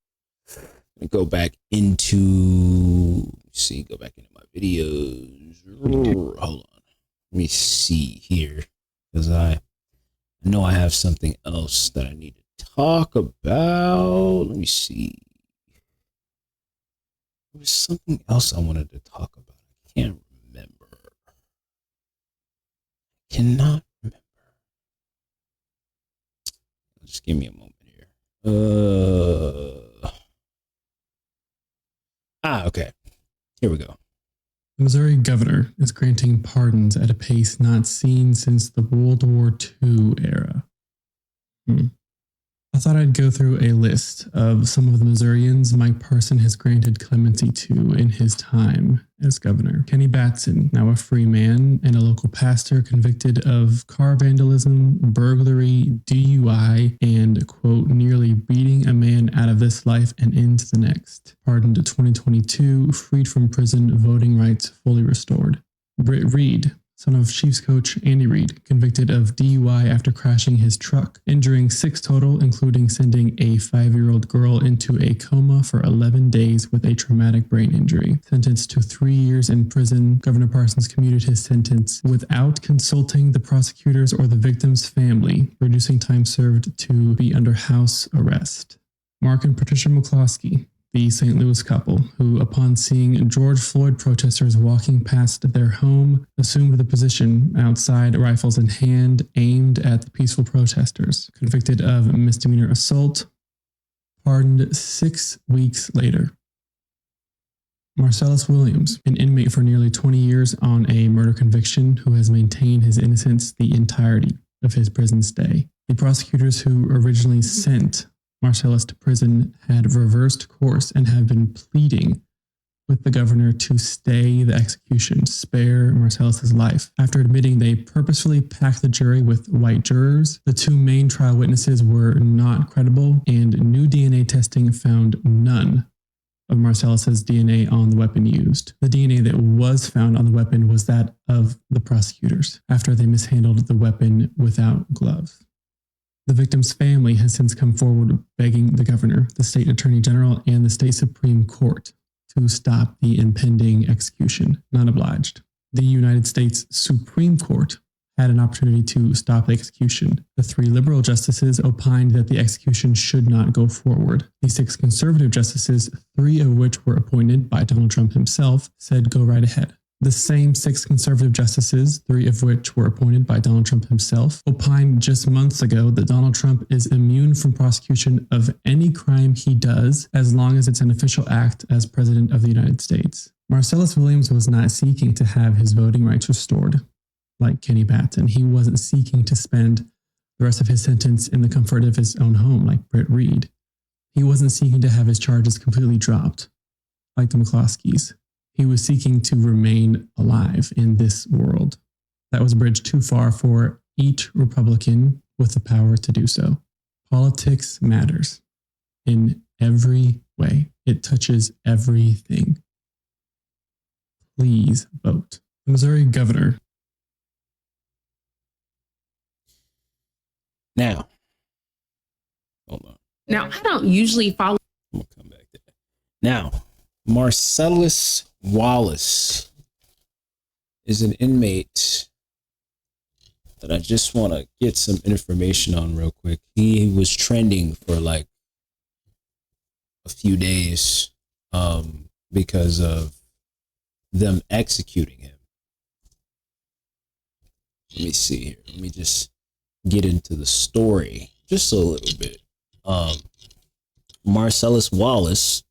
Let me go back into my videos. Hold on. Let me see here, because I know I have something else that I need to talk about. Let me see. There was something else I wanted to talk about. I can't remember. Cannot remember. Just give me a moment here. Okay. Here we go. The Missouri governor is granting pardons at a pace not seen since the World War II era. I thought I'd go through a list of some of the Missourians Mike Parson has granted clemency to in his time as governor. Kenny Batson, now a free man and a local pastor, convicted of car vandalism, burglary, DUI, and, quote, nearly beating a man out of this life and into the next. Pardoned 2022, freed from prison, voting rights fully restored. Britt Reed, son of Chiefs coach Andy Reid, convicted of DUI after crashing his truck, injuring 6 total, including sending a 5-year-old girl into a coma for 11 days with a traumatic brain injury. Sentenced to 3 years in prison, Governor Parsons commuted his sentence without consulting the prosecutors or the victim's family, reducing time served to be under house arrest. Mark and Patricia McCloskey, the St. Louis couple, who, upon seeing George Floyd protesters walking past their home, assumed the position outside, rifles in hand, aimed at the peaceful protesters. Convicted of misdemeanor assault, pardoned 6 weeks later. Marcellus Williams, an inmate for nearly 20 years on a murder conviction, who has maintained his innocence the entirety of his prison stay. The prosecutors who originally sent Marcellus to prison had reversed course and have been pleading with the governor to stay the execution, spare Marcellus's life. After admitting they purposefully packed the jury with white jurors, the 2 main trial witnesses were not credible, and new DNA testing found none of Marcellus's DNA on the weapon used. The DNA that was found on the weapon was that of the prosecutors after they mishandled the weapon without gloves. The victim's family has since come forward begging the governor, the state attorney general, and the state Supreme Court to stop the impending execution. Not obliged. The United States Supreme Court had an opportunity to stop the execution. The 3 liberal justices opined that the execution should not go forward. The 6 conservative justices, 3 of which were appointed by Donald Trump himself, said go right ahead. The same 6 conservative justices, 3 of which were appointed by Donald Trump himself, opined just months ago that Donald Trump is immune from prosecution of any crime he does as long as it's an official act as President of the United States. Marcellus Williams was not seeking to have his voting rights restored like Kenny Batson. He wasn't seeking to spend the rest of his sentence in the comfort of his own home like Britt Reed. He wasn't seeking to have his charges completely dropped like the McCloskeys. He was seeking to remain alive in this world. That was a bridge too far for each Republican with the power to do so. Politics matters in every way. It touches everything. Please vote. The Missouri governor. Now, hold on. Now, I don't usually follow. I'm going to come back to that. Now, Marcellus Wallace is an inmate that I just want to get some information on real quick. He was trending for like a few days because of them executing him. Let me see here. Let me just get into the story just a little bit. Marcellus Wallace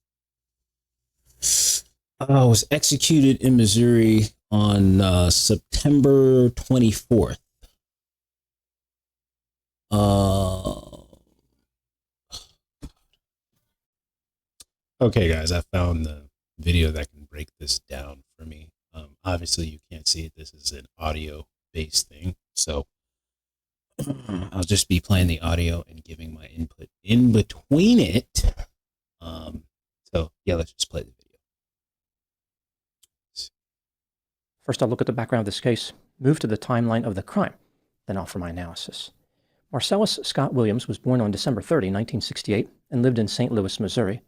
was executed in Missouri on September 24th. Okay, guys, I found the video that can break this down for me. Obviously, you can't see it. This is an audio-based thing, so I'll just be playing the audio and giving my input in between it. So, yeah, let's just play the video. First, I'll look at the background of this case, move to the timeline of the crime, then offer my analysis. Marcellus Scott Williams was born on December 30, 1968, and lived in St. Louis, Missouri.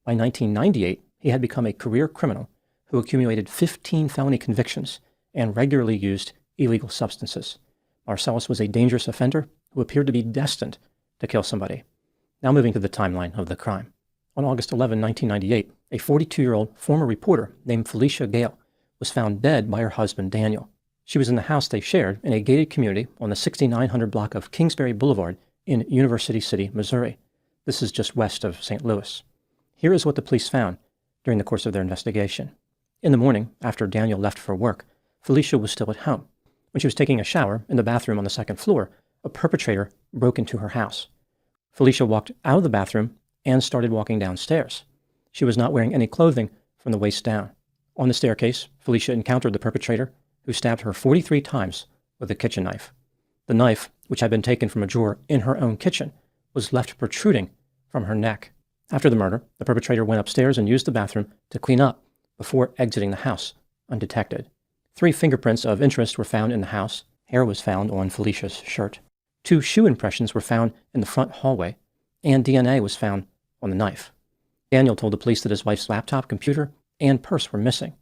By 1998, he had become a career criminal who accumulated 15 felony convictions and regularly used illegal substances. Marcellus was a dangerous offender who appeared to be destined to kill somebody. Now moving to the timeline of the crime. On August 11, 1998, a 42-year-old former reporter named Felicia Gale was found dead by her husband, Daniel. She was in the house they shared in a gated community on the 6900 block of Kingsbury Boulevard in University City, Missouri. This is just west of St. Louis. Here is what the police found during the course of their investigation. In the morning, after Daniel left for work, Felicia was still at home. When she was taking a shower in the bathroom on the second floor, a perpetrator broke into her house. Felicia walked out of the bathroom and started walking downstairs. She was not wearing any clothing from the waist down. On the staircase, Felicia encountered the perpetrator, who stabbed her 43 times with a kitchen knife. The knife, which had been taken from a drawer in her own kitchen, was left protruding from her neck. After the murder, the perpetrator went upstairs and used the bathroom to clean up before exiting the house undetected. 3 fingerprints of interest were found in the house. Hair was found on Felicia's shirt. 2 shoe impressions were found in the front hallway, and DNA was found on the knife. Daniel told the police that his wife's laptop, computer, and purse were missing.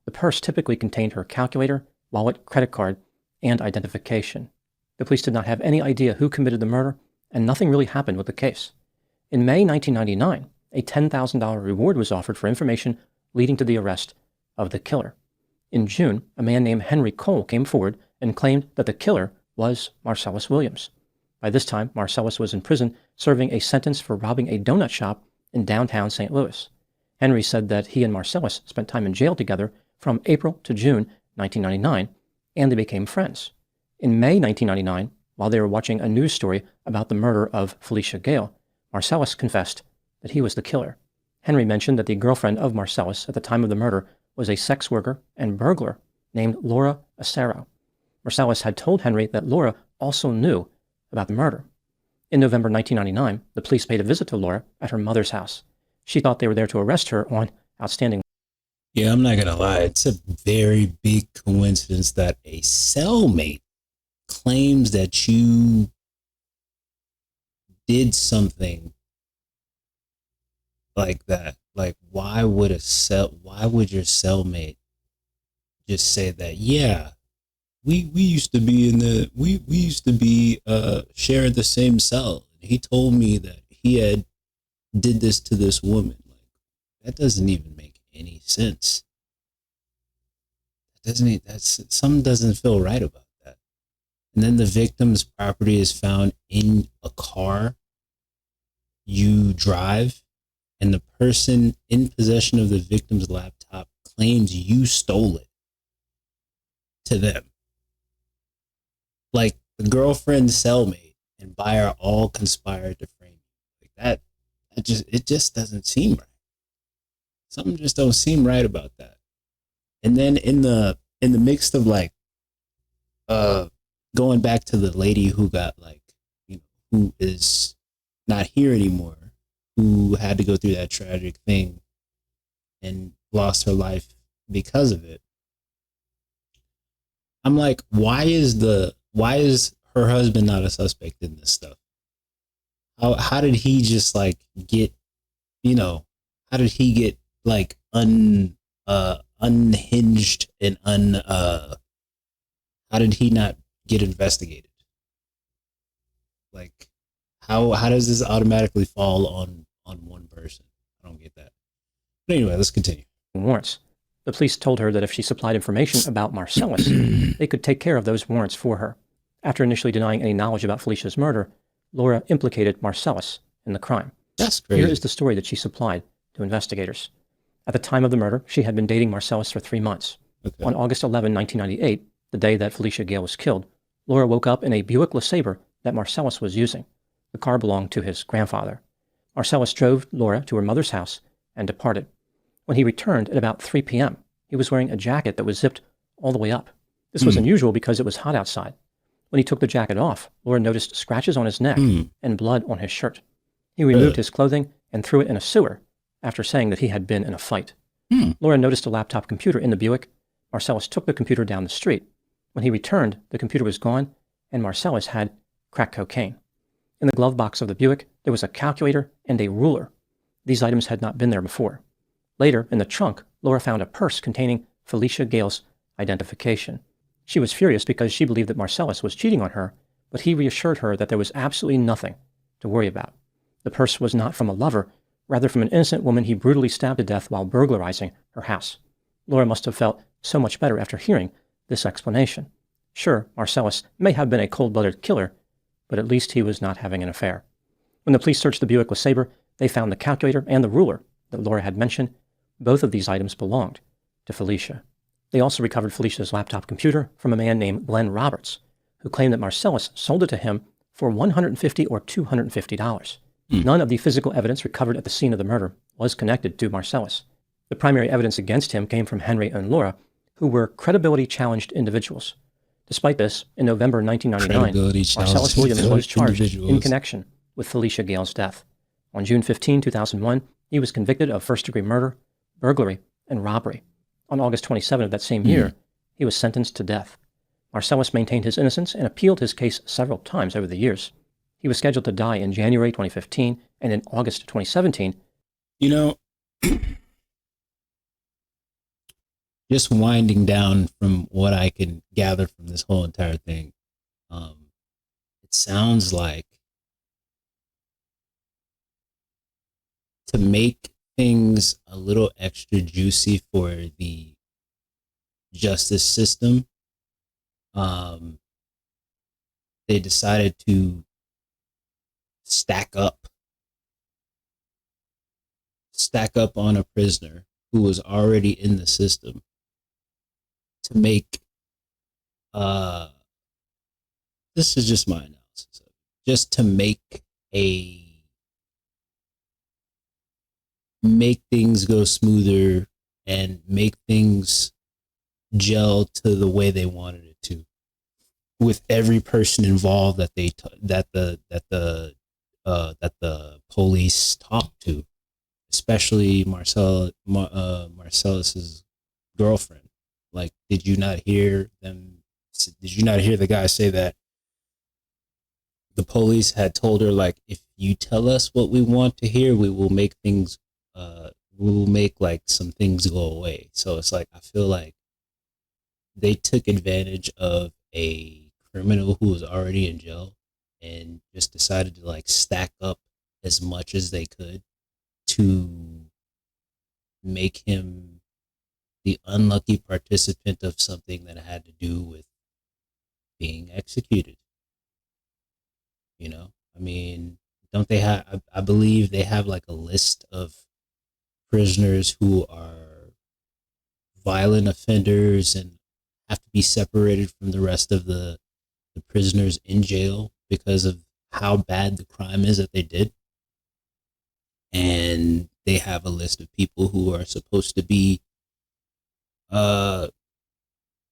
The purse typically contained her calculator, wallet, credit card, and identification. The police did not have any idea who committed the murder, and nothing really happened with the case. In May 1999, a $10,000 reward was offered for information leading to the arrest of the killer. In June, a man named Henry Cole came forward and claimed that the killer was Marcellus Williams. By this time, Marcellus was in prison serving a sentence for robbing a donut shop in downtown St. Louis. Henry said that he and Marcellus spent time in jail together from April to June 1999, and they became friends. In May 1999, while they were watching a news story about the murder of Felicia Gale, Marcellus confessed that he was the killer. Henry mentioned that the girlfriend of Marcellus at the time of the murder was a sex worker and burglar named Laura Acero. Marcellus had told Henry that Laura also knew about the murder. In November 1999, the police paid a visit to Laura at her mother's house. She thought they were there to arrest her on outstanding. Yeah, I'm not going to lie. It's a very big coincidence that a cellmate claims that you did something like that. Like, why would your cellmate just say that? Yeah, we used to be sharing the same cell. He told me that he did this to this woman. Like, that doesn't even make any sense. Something doesn't feel right about that. And then the victim's property is found in a car you drive, and the person in possession of the victim's laptop claims you stole it to them. Like, the girlfriend's cellmate and buyer all conspired to frame you. Like that. It just doesn't seem right. Something just don't seem right about that. And then in the mix of like going back to the lady who got who is not here anymore, who had to go through that tragic thing and lost her life because of it. I'm like, why is her husband not a suspect in this stuff? How did he just get, how did he get unhinged and how did he not get investigated? Like, how does this automatically fall on one person? I don't get that. But anyway, let's continue. Warrants. The police told her that if she supplied information about Marcellus, they could take care of those warrants for her. After initially denying any knowledge about Felicia's murder, Laura implicated Marcellus in the crime. That's crazy. Here is the story that she supplied to investigators. At the time of the murder, she had been dating Marcellus for 3 months. Okay. On August 11, 1998, the day that Felicia Gale was killed, Laura woke up in a Buick LeSabre that Marcellus was using. The car belonged to his grandfather. Marcellus drove Laura to her mother's house and departed. When he returned at about 3 p.m., he was wearing a jacket that was zipped all the way up. This was unusual because it was hot outside. When he took the jacket off, Laura noticed scratches on his neck and blood on his shirt. He removed his clothing and threw it in a sewer after saying that he had been in a fight. Laura noticed a laptop computer in the Buick. Marcellus took the computer down the street. When he returned, the computer was gone, and Marcellus had crack cocaine. In the glove box of the Buick, there was a calculator and a ruler. These items had not been there before. Later, in the trunk, Laura found a purse containing Felicia Gale's identification. She was furious because she believed that Marcellus was cheating on her, but he reassured her that there was absolutely nothing to worry about. The purse was not from a lover, rather from an innocent woman he brutally stabbed to death while burglarizing her house. Laura must have felt so much better after hearing this explanation. Sure, Marcellus may have been a cold-blooded killer, but at least he was not having an affair. When the police searched the Buick LeSabre, they found the calculator and the ruler that Laura had mentioned. Both of these items belonged to Felicia. They also recovered Felicia's laptop computer from a man named Glenn Roberts, who claimed that Marcellus sold it to him for $150 or $250. None of the physical evidence recovered at the scene of the murder was connected to Marcellus. The primary evidence against him came from Henry and Laura, who were credibility-challenged individuals. Despite this, in November 1999, Marcellus Williams was charged in connection with Felicia Gale's death. On June 15, 2001, he was convicted of first-degree murder, burglary, and robbery. On August 27 of that same year, he was sentenced to death. Marcellus maintained his innocence and appealed his case several times over the years. He was scheduled to die in January 2015, and in August 2017. You know, just winding down from what I can gather from this whole entire thing, it sounds like to make things a little extra juicy for the justice system, they decided to stack up on a prisoner who was already in the system to make, this is just my analysis of it, just to make things go smoother and make things gel to the way they wanted it to, with every person involved that the police talked to, especially Marcellus's girlfriend. Like, did you not hear the guy say that the police had told her, like, if you tell us what we want to hear, we will make things, like some things go away. So it's like, I feel like they took advantage of a criminal who was already in jail and just decided to like stack up as much as they could to make him the unlucky participant of something that had to do with being executed. You know, I mean, don't they have, I believe they have like a list of prisoners who are violent offenders and have to be separated from the rest of the prisoners in jail because of how bad the crime is that they did. And they have a list of people who are supposed to be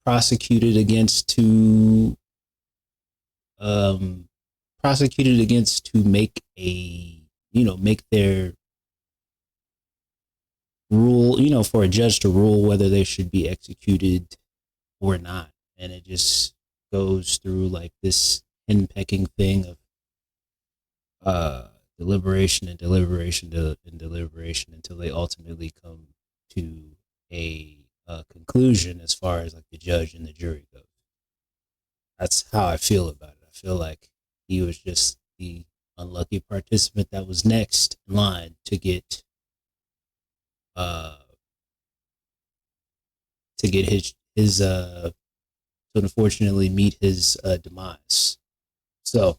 prosecuted against to make their rule, for a judge to rule whether they should be executed or not. And it just goes through like this henpecking thing of deliberation until they ultimately come to a conclusion as far as like the judge and the jury goes. That's how I feel about it. I feel like he was just the unlucky participant that was next in line to get his to unfortunately meet his demise. So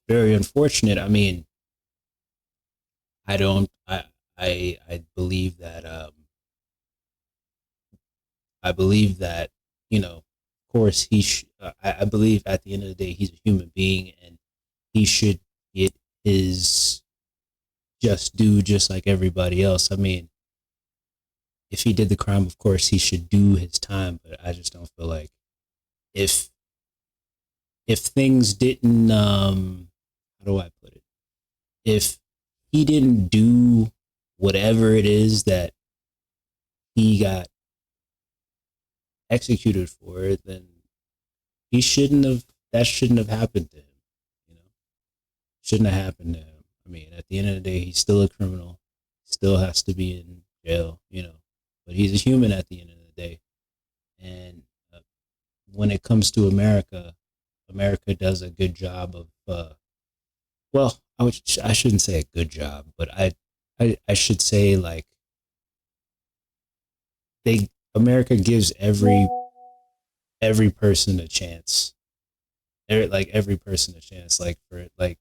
very unfortunate. I mean, I believe that of course I believe at the end of the day he's a human being and he should get his just due just like everybody else. I mean, if he did the crime, of course he should do his time, but I just don't feel like if things didn't how do I put it? If he didn't do whatever it is that he got executed for, then that shouldn't have happened to him. Shouldn't have happened to him. I mean, at the end of the day, he's still a criminal, still has to be in jail, but he's a human at the end of the day. And when it comes to America does a good job of, I shouldn't say a good job, but I should say like America gives every person a chance. Every person a chance, like for it, like,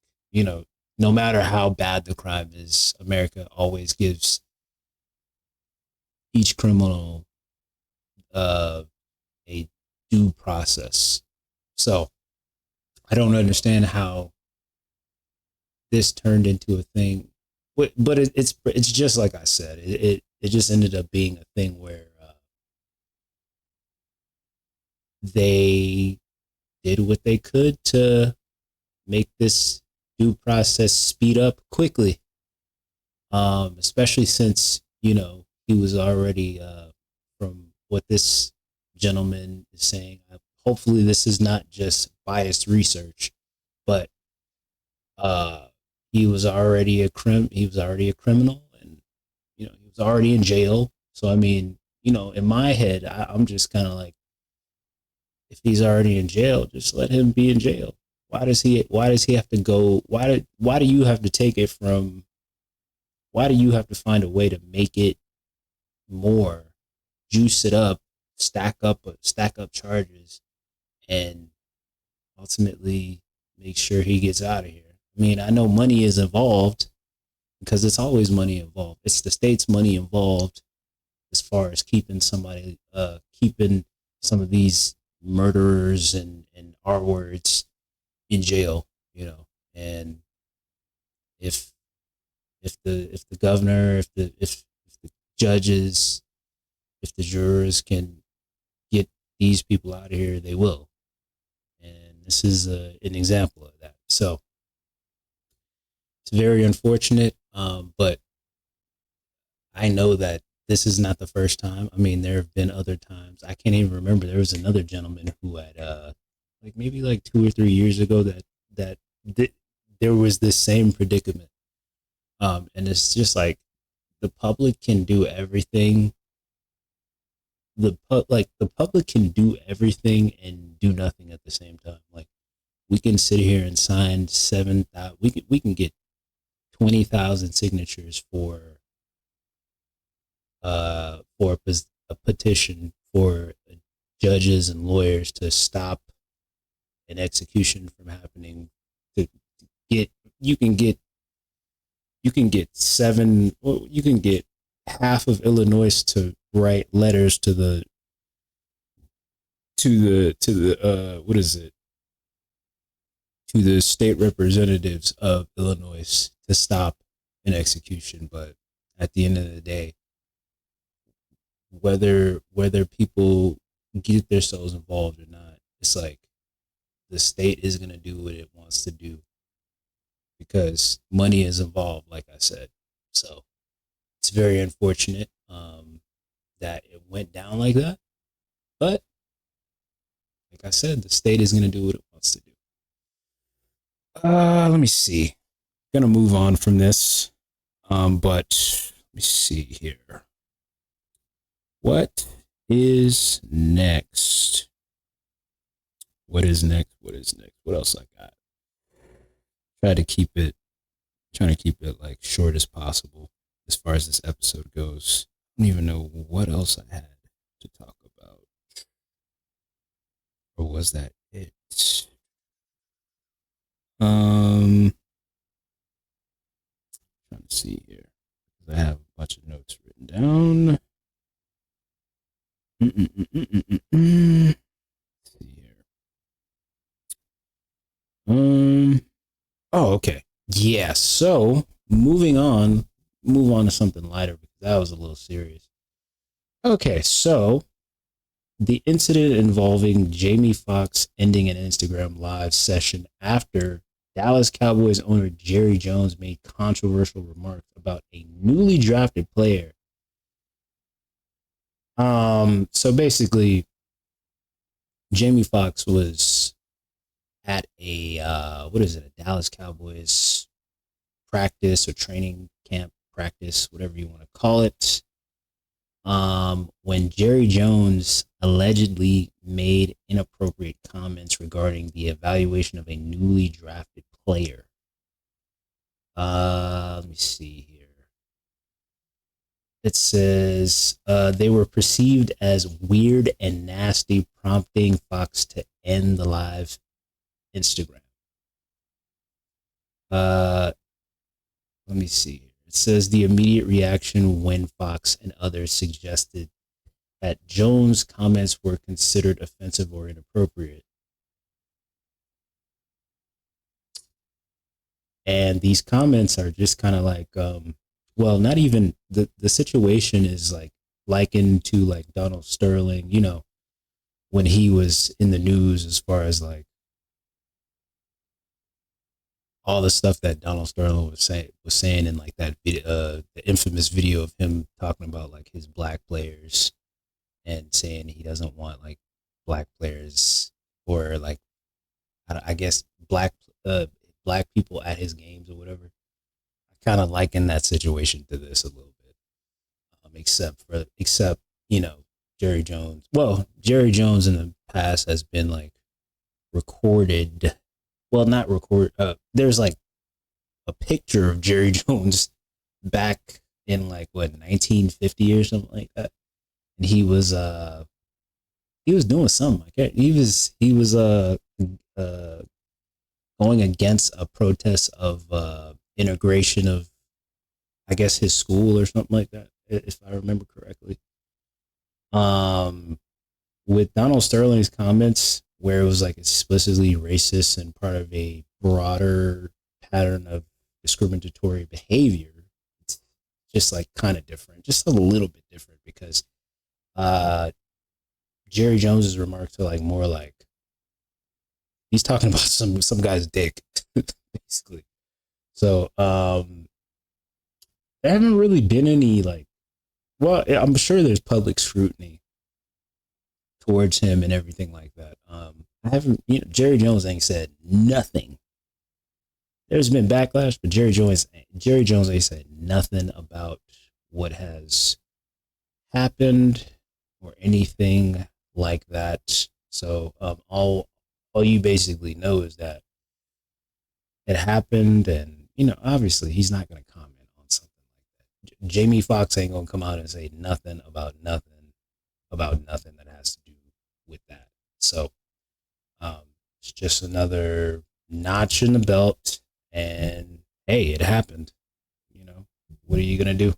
no matter how bad the crime is, America always gives, each criminal a due process. So I don't understand how this turned into a thing, but it's just like I said. It just ended up being a thing where they did what they could to make this due process speed up quickly. Especially since, you know, he was already, from what this gentleman is saying, hopefully this is not just biased research, but he was already a criminal, and, you know, he was already in jail. So, I mean, you know, in my head, I'm just kind of like, if he's already in jail, just let him be in jail. Why does he have to go? Why do you have to take it from? Why do you have to find a way to make it more, juice it up, stack up charges, and ultimately make sure he gets out of here? I mean, I know money is involved, because it's always money involved. It's the state's money involved as far as keeping some of these murderers and R words in jail, you know. And if the governor, if the judges, if the jurors can get these people out of here, they will. And this is an example of that. So it's very unfortunate, but I know that this is not the first time. I mean, there have been other times. I can't even remember. There was another gentleman who had, maybe 2 or 3 years ago, that there was this same predicament. And it's just like, the public can do everything. The public can do everything and do nothing at the same time. Like, we can sit here and sign 7,000. We can get 20,000 signatures for a petition for judges and lawyers to stop an execution from happening. You can get half of Illinois to write letters to the state representatives of Illinois to stop an execution. But at the end of the day, whether people get themselves involved or not, it's like the state is going to do what it wants to do, because money is involved, like I said. So it's very unfortunate that it went down like that. But like I said, the state is going to do what it wants to do. Let me see. I'm going to move on from this. But let me see here. What is next? What else I got? Trying to keep it like short as possible as far as this episode goes. I don't even know what else I had to talk about. Or was that it? Trying to see here. I have a bunch of notes written down. Let's see here. Oh, okay. Yeah, so move on to something lighter, because that was a little serious. Okay, so the incident involving Jamie Foxx ending an Instagram live session after Dallas Cowboys owner Jerry Jones made controversial remarks about a newly drafted player. So basically, Jamie Foxx was at a Dallas Cowboys practice or training camp practice, whatever you want to call it, when Jerry Jones allegedly made inappropriate comments regarding the evaluation of a newly drafted player. Let me see here. It says they were perceived as weird and nasty, prompting Fox to end the live Instagram. Let me see here. It says the immediate reaction when Fox and others suggested that Jones' comments were considered offensive or inappropriate. And these comments are just kind of like, well, not even the situation is like likened to like Donald Sterling, you know, when he was in the news, as far as like all the stuff that Donald Sterling was saying in like that video, the infamous video of him talking about like his black players and saying he doesn't want like black players or like, I guess black people at his games or whatever. I kind of liken that situation to this a little bit, except you know, Jerry Jones. Well, Jerry Jones in the past has been like recorded. Well, not record. There's like a picture of Jerry Jones back in like what 1950 or something like that, and he was doing something. He was going against a protest of integration of, I guess, his school or something like that, if I remember correctly. With Donald Sterling's comments, where it was like explicitly racist and part of a broader pattern of discriminatory behavior, it's just like kind of different, just a little bit different, because Jerry Jones's remarks are like more like he's talking about some guy's dick, basically. So there haven't really been any like, well, I'm sure there's public scrutiny towards him and everything like that. I haven't, you know, Jerry Jones ain't said nothing. There's been backlash, but Jerry Jones ain't said nothing about what has happened or anything like that. So all you basically know is that it happened, and you know, obviously he's not going to comment on something like that. Jamie Foxx ain't going to come out and say nothing about nothing that has to do with that. So it's just another notch in the belt, and hey, it happened. You know, what are you going to do?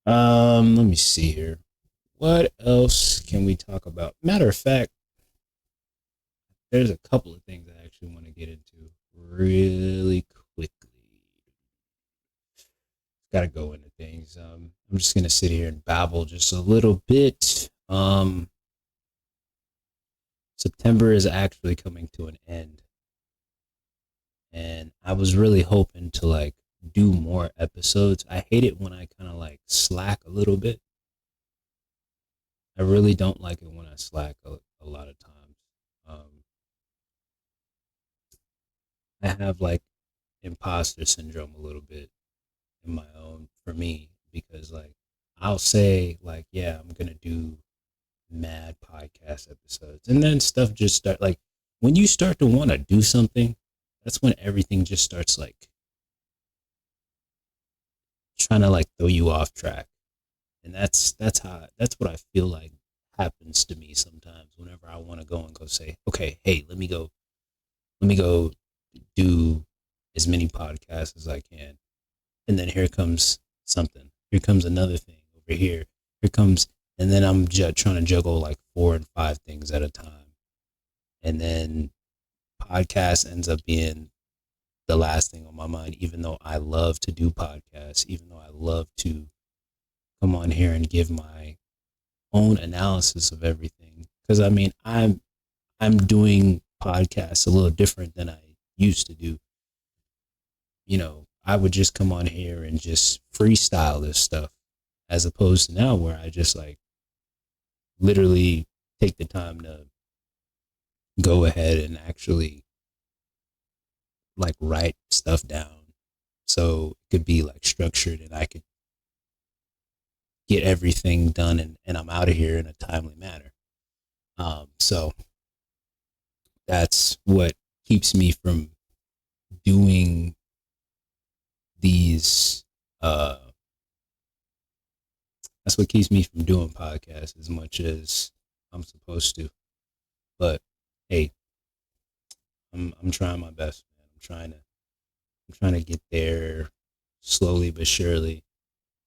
Let me see here. What else can we talk about? Matter of fact, there's a couple of things I actually want to get into really quickly. Got to go into things. I'm just going to sit here and babble just a little bit. September is actually coming to an end, and I was really hoping to like do more episodes. I hate it when I kind of like slack a little bit. I really don't like it when I slack a lot of times. I have like imposter syndrome a little bit in my own, for me, because like I'll say like, yeah, I'm gonna do mad podcast episodes, and then stuff just start like, when you start to want to do something, that's when everything just starts like trying to like throw you off track. And that's what I feel like happens to me sometimes whenever I want to go and go say, okay, hey, let me go do as many podcasts as I can. And then here comes something. Here comes another thing over here. Here comes, and then I'm trying to juggle like 4 and 5 things at a time. And then podcast ends up being the last thing on my mind, even though I love to do podcasts, even though I love to come on here and give my own analysis of everything. Because I mean, I'm doing podcasts a little different than I used to do. You know, I would just come on here and just freestyle this stuff, as opposed to now where I just like literally take the time to go ahead and actually like write stuff down, so it could be like structured and I could get everything done and I'm out of here in a timely manner. So that's what keeps me from doing these that's what keeps me from doing podcasts as much as I'm supposed to. But hey, I'm trying my best, man. I'm trying to get there slowly but surely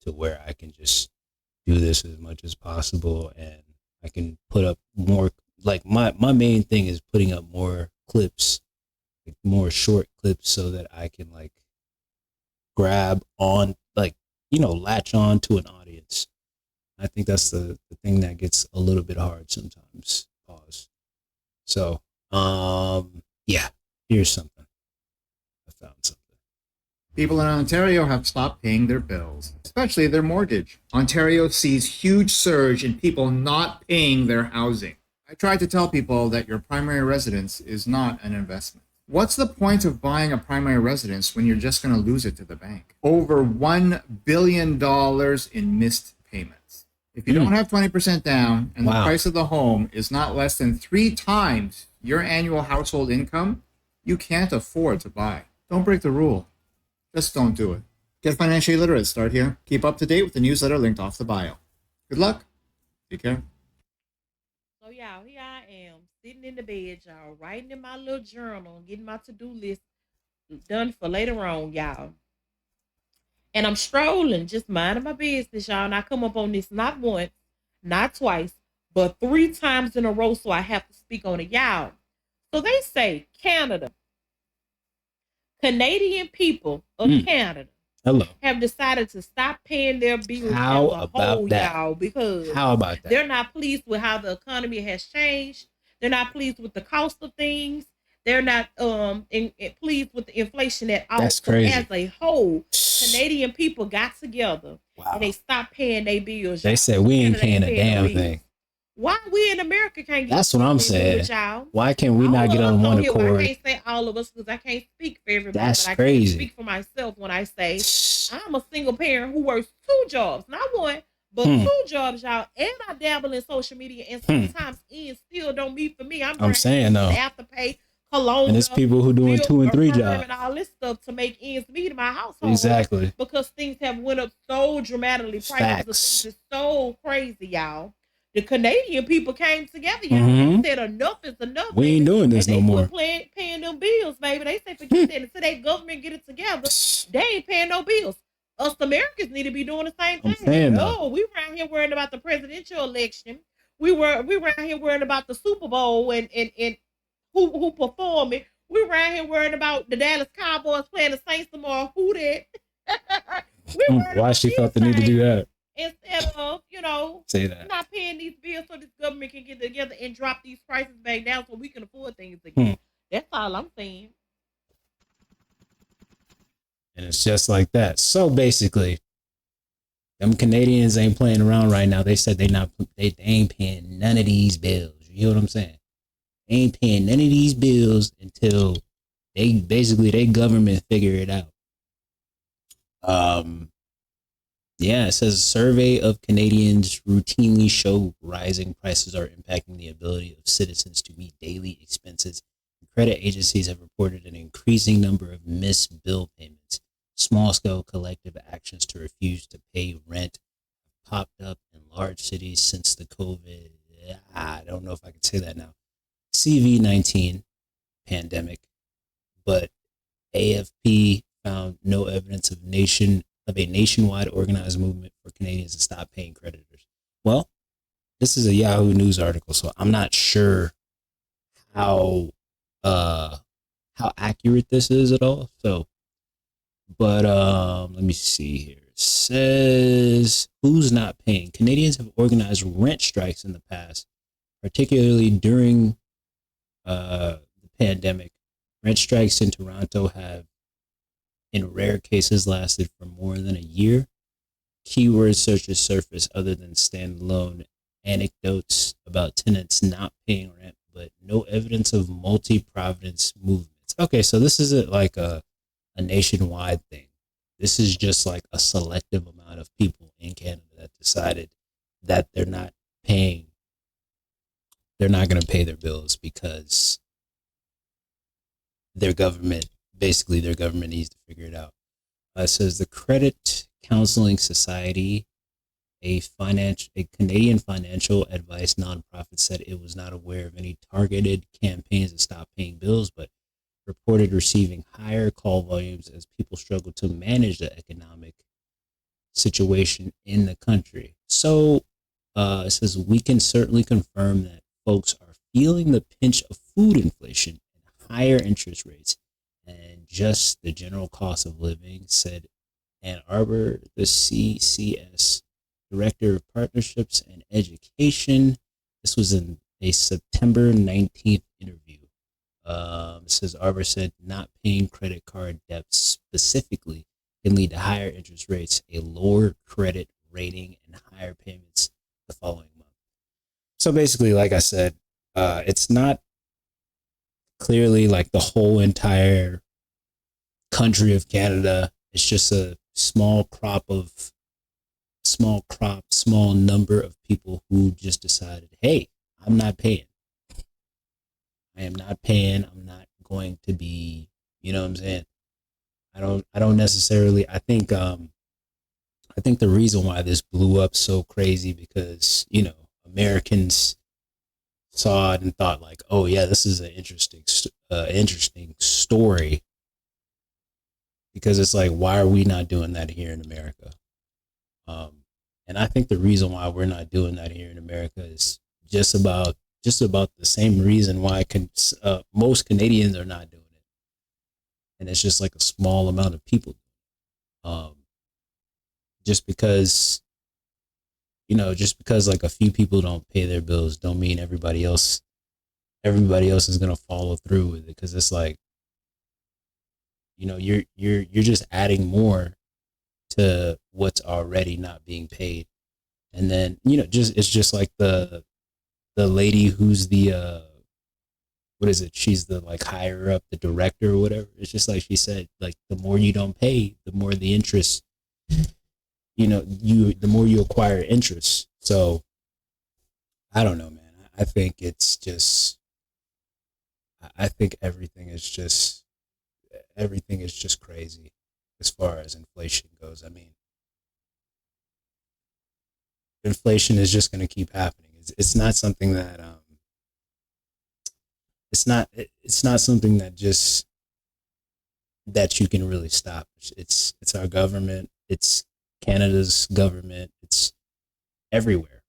to where I can just do this as much as possible, and I can put up more. Like my main thing is putting up more clips, like more short clips, so that I can like grab on, like, latch on to an audience. I think that's the thing that gets a little bit hard sometimes. Pause. So, yeah, here's something. I found something. People in Ontario have stopped paying their bills, especially their mortgage. Ontario sees huge surge in people not paying their housing. I tried to tell people that your primary residence is not an investment. What's the point of buying a primary residence when you're just going to lose it to the bank? Over $1 billion in missed payments. If you don't have 20% down and the price of the home is not less than 3 times your annual household income, you can't afford to buy. Don't break the rule. Just don't do it. Get financially literate. Start here. Keep up to date with the newsletter linked off the bio. Good luck. Take care. So y'all, here I am, sitting in the bed, y'all, writing in my little journal, getting my to-do list done for later on, y'all. And I'm strolling, just minding my business, y'all. And I come up on this not once, not twice, but 3 times in a row, so I have to speak on it, y'all. So they say Canada, Canadian people of Canada have decided to stop paying their bills How as a about whole, that? y'all, because How about that? they're not pleased with how the economy has changed. They're not pleased with the cost of things. They're not pleased with the inflation at all. That's crazy. So as a whole, Canadian people got together and they stopped paying their bills. They said we ain't paying a damn thing. Why we in America can't get That's what I'm saying. y'all? Why can't we not get on one Well, accord? I can't say all of us because I can't speak for everybody. That's but I crazy. can speak for myself when I say I'm a single parent who works 2 jobs, not one, but 2 jobs, y'all. And I dabble in social media, and sometimes ends still don't meet for me. I'm saying though. Afterpay, cologne, And it's people who doing 2 and 3 jobs and all this stuff to make ends meet in my household. Exactly. Because things have went up so dramatically. Prices of things is so crazy, y'all. The Canadian people came together, y'all. They said enough is enough. We ain't doing this no more. Paying them bills, baby. They say forget that. Until their government get it together, they ain't paying no bills. Us Americans need to be doing the same thing. No, we around here worrying about the presidential election. We around here worrying about the Super Bowl and who perform it. We around here worrying about the Dallas Cowboys playing the Saints tomorrow. Who that? Why she felt the need to do that? Instead of, say that, not paying these bills so this government can get together and drop these prices back down so we can afford things again. That's all I'm saying. And it's just that. So basically, them Canadians ain't playing around right now. They said they ain't paying none of these bills. You hear what I'm saying? They ain't paying none of these bills until their government figure it out. Yeah, it says a survey of Canadians routinely show rising prices are impacting the ability of citizens to meet daily expenses. Credit agencies have reported an increasing number of missed bill payments. Small-scale collective actions to refuse to pay rent have popped up in large cities since the COVID, I don't know if I can say that now, CV-19 pandemic, but AFP found no evidence of a nationwide organized movement for Canadians to stop paying creditors. Well, this is a Yahoo News article, so I'm not sure how accurate this is at all. So, but let me see here. It says who's not paying. Canadians have organized rent strikes in the past, particularly during the pandemic. Rent strikes in Toronto have, in rare cases, lasted for more than a year. Keyword searches surface other than standalone anecdotes about tenants not paying rent, but no evidence of multi-province movements. Okay, so this isn't like a nationwide thing. This is just like a selective amount of people in Canada that decided that they're not going to pay their bills because their government needs to figure it out. It says the Credit Counseling Society, a Canadian financial advice nonprofit, said it was not aware of any targeted campaigns to stop paying bills, but reported receiving higher call volumes as people struggle to manage the economic situation in the country. So it says, we can certainly confirm that folks are feeling the pinch of food inflation and higher interest rates and just the general cost of living, said Ann Arbor, the CCS Director of Partnerships and Education. This was in a September 19th interview. It says Arbor said not paying credit card debts specifically can lead to higher interest rates, a lower credit rating, and higher payments the following month. So basically, like I said, it's not clearly like the whole entire country of Canada. It's just a small number of people who just decided, hey, I'm not paying. I am not paying. I'm not going to be, you know what I'm saying? I don't necessarily, I think the reason why this blew up so crazy because, you know, Americans saw it and thought like, oh yeah, this is an interesting story, because it's like, why are we not doing that here in America? And I think the reason why we're not doing that here in America is just about the same reason why most Canadians are not doing it. And it's just like a small amount of people. Just because like a few people don't pay their bills don't mean everybody else is going to follow through with it. Cause it's like, you know, you're just adding more to what's already not being paid. And then, you know, it's just like the lady who's the, what is it? She's the like higher up, the director or whatever. It's just like she said, like the more you don't pay, the more the interest, you know, the more you acquire interest. So I don't know, man. I think it's just, I think everything is just crazy as far as inflation goes. I mean, inflation is just going to keep happening. It's not something that, it's not something that just, that you can really stop. It's our government. It's Canada's government. It's everywhere.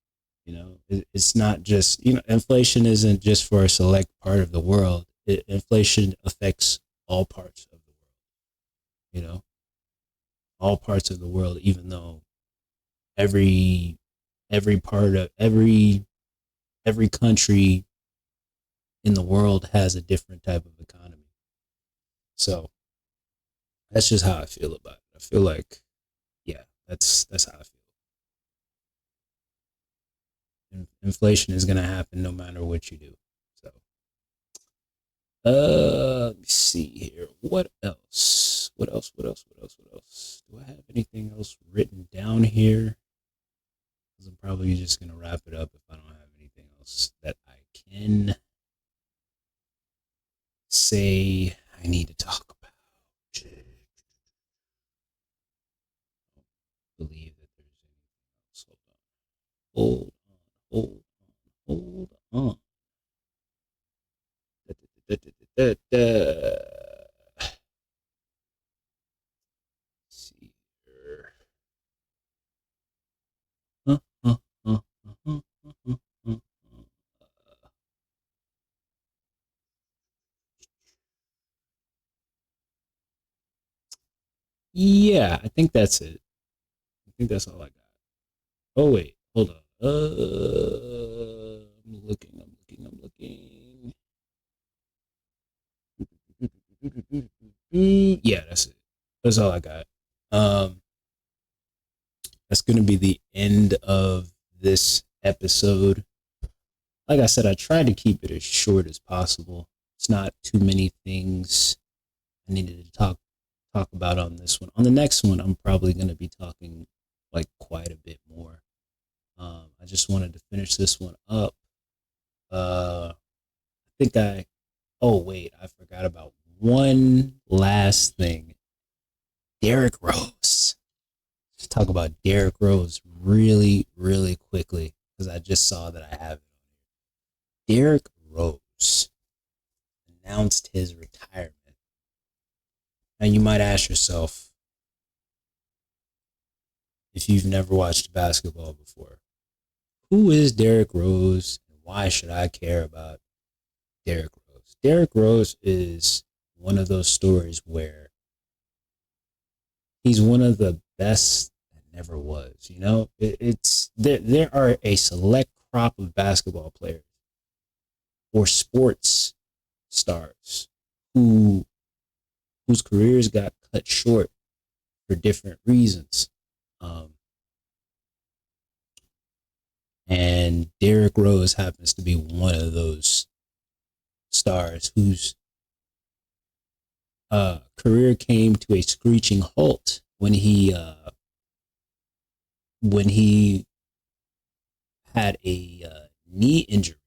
You know, it's not just, you know, inflation isn't just for a select part of the world. Inflation affects all parts of the world, you know, all parts of the world, even though every country in the world has a different type of economy. So that's just how I feel about it. I feel like, yeah, that's how I feel. Inflation is going to happen no matter what you do. So, let me see here. What else? Do I have anything else written down here? Because I'm probably just going to wrap it up if I don't have anything else that I can say I need to talk about. I don't believe that there's anything else. Hold on. See here. Yeah, I think that's it. I think that's all I got. Oh wait, hold on. I'm looking. Yeah, that's it. That's all I got. That's gonna be the end of this episode. Like I said, I tried to keep it as short as possible. It's not too many things I needed to talk about on this one. On the next one, I'm probably gonna be talking like quite a bit more. I just wanted to finish this one up. I forgot about one last thing. Derrick Rose. Let's talk about Derrick Rose really, really quickly, because I just saw that I have it. Derrick Rose announced his retirement Now you might ask yourself, if you've never watched basketball before, who is Derrick Rose and why should I care about Derrick Rose? Derrick Rose is one of those stories where he's one of the best that never was. You know, it's there are a select crop of basketball players or sports stars whose careers got cut short for different reasons. And Derrick Rose happens to be one of those stars whose career came to a screeching halt when he had a knee injury.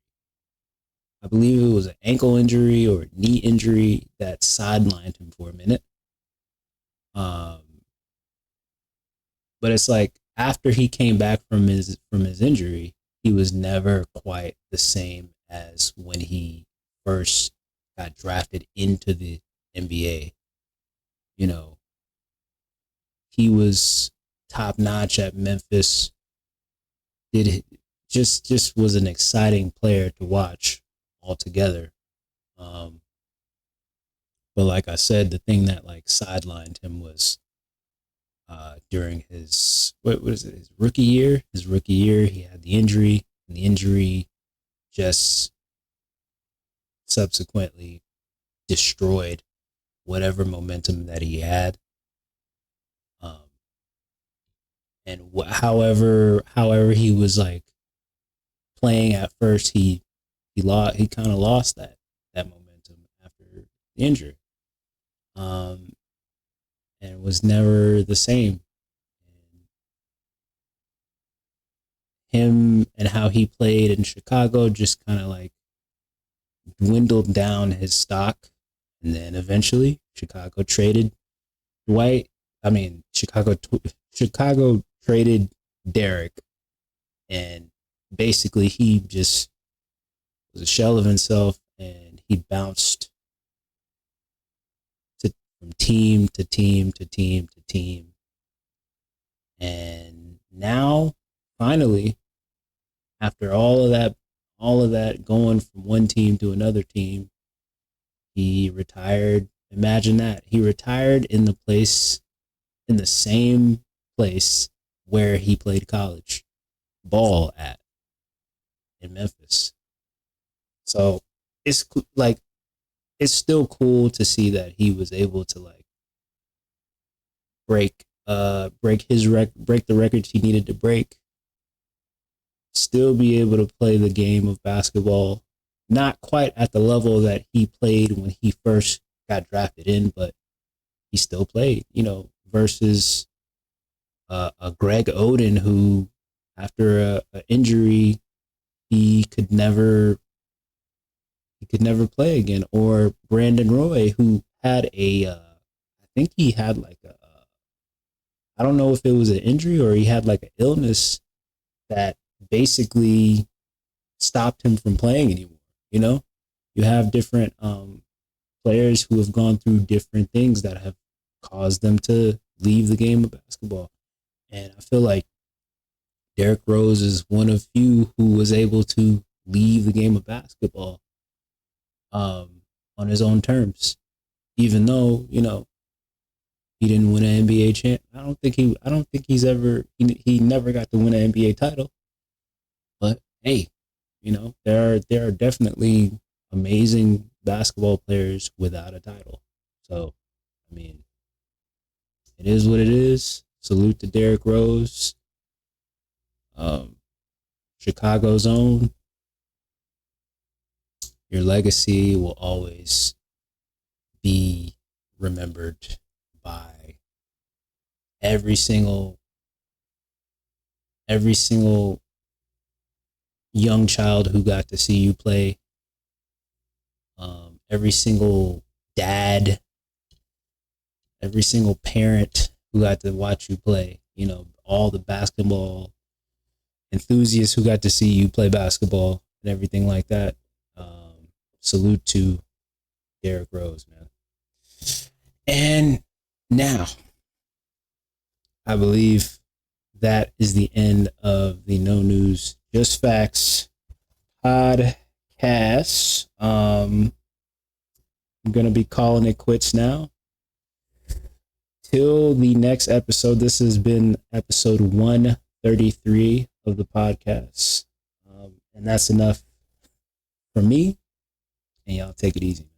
I believe it was an ankle injury or a knee injury that sidelined him for a minute. But it's like after he came back from his injury, he was never quite the same as when he first got drafted into the NBA. You know, he was top notch at Memphis. Just was an exciting player to watch altogether. But like I said, the thing that like sidelined him was during his his rookie year. His rookie year, he had the injury, and the injury just subsequently destroyed whatever momentum that he had. And however he was like playing at first, he kind of lost that momentum after the injury. And was never the same. Him and how he played in Chicago just kind of like dwindled down his stock. And then eventually Chicago traded Chicago traded Derrick, and basically he just was a shell of himself, and he bounced from team to team to team to team. And now, finally, after all of that going from one team to another team, he retired. Imagine that. He retired in the same place where he played college ball at in Memphis. So it's like, it's still cool to see that he was able to like break the records he needed to break, still be able to play the game of basketball, not quite at the level that he played when he first got drafted in, but he still played, you know, versus a Greg Oden who, after a injury, he could never play again, or Brandon Roy, who had I think he had like I don't know if it was an injury or he had like an illness that basically stopped him from playing anymore. You know, you have different players who have gone through different things that have caused them to leave the game of basketball. And I feel like Derrick Rose is one of few who was able to leave the game of basketball on his own terms, even though, you know, he didn't win an NBA champ. I don't think he never got to win an NBA title. But hey, you know, there are definitely amazing basketball players without a title. So, I mean, it is what it is. Salute to Derrick Rose, Chicago's own. Your legacy will always be remembered by every single young child who got to see you play, every single dad, every single parent who got to watch you play, you know, all the basketball enthusiasts who got to see you play basketball and everything like that. Salute to Derrick Rose, man. And Now, I believe that is the end of the No News, Just Facts podcast. I'm going to be calling it quits now. Till the next episode, this has been episode 133 of the podcast. And that's enough for me. And y'all take it easy.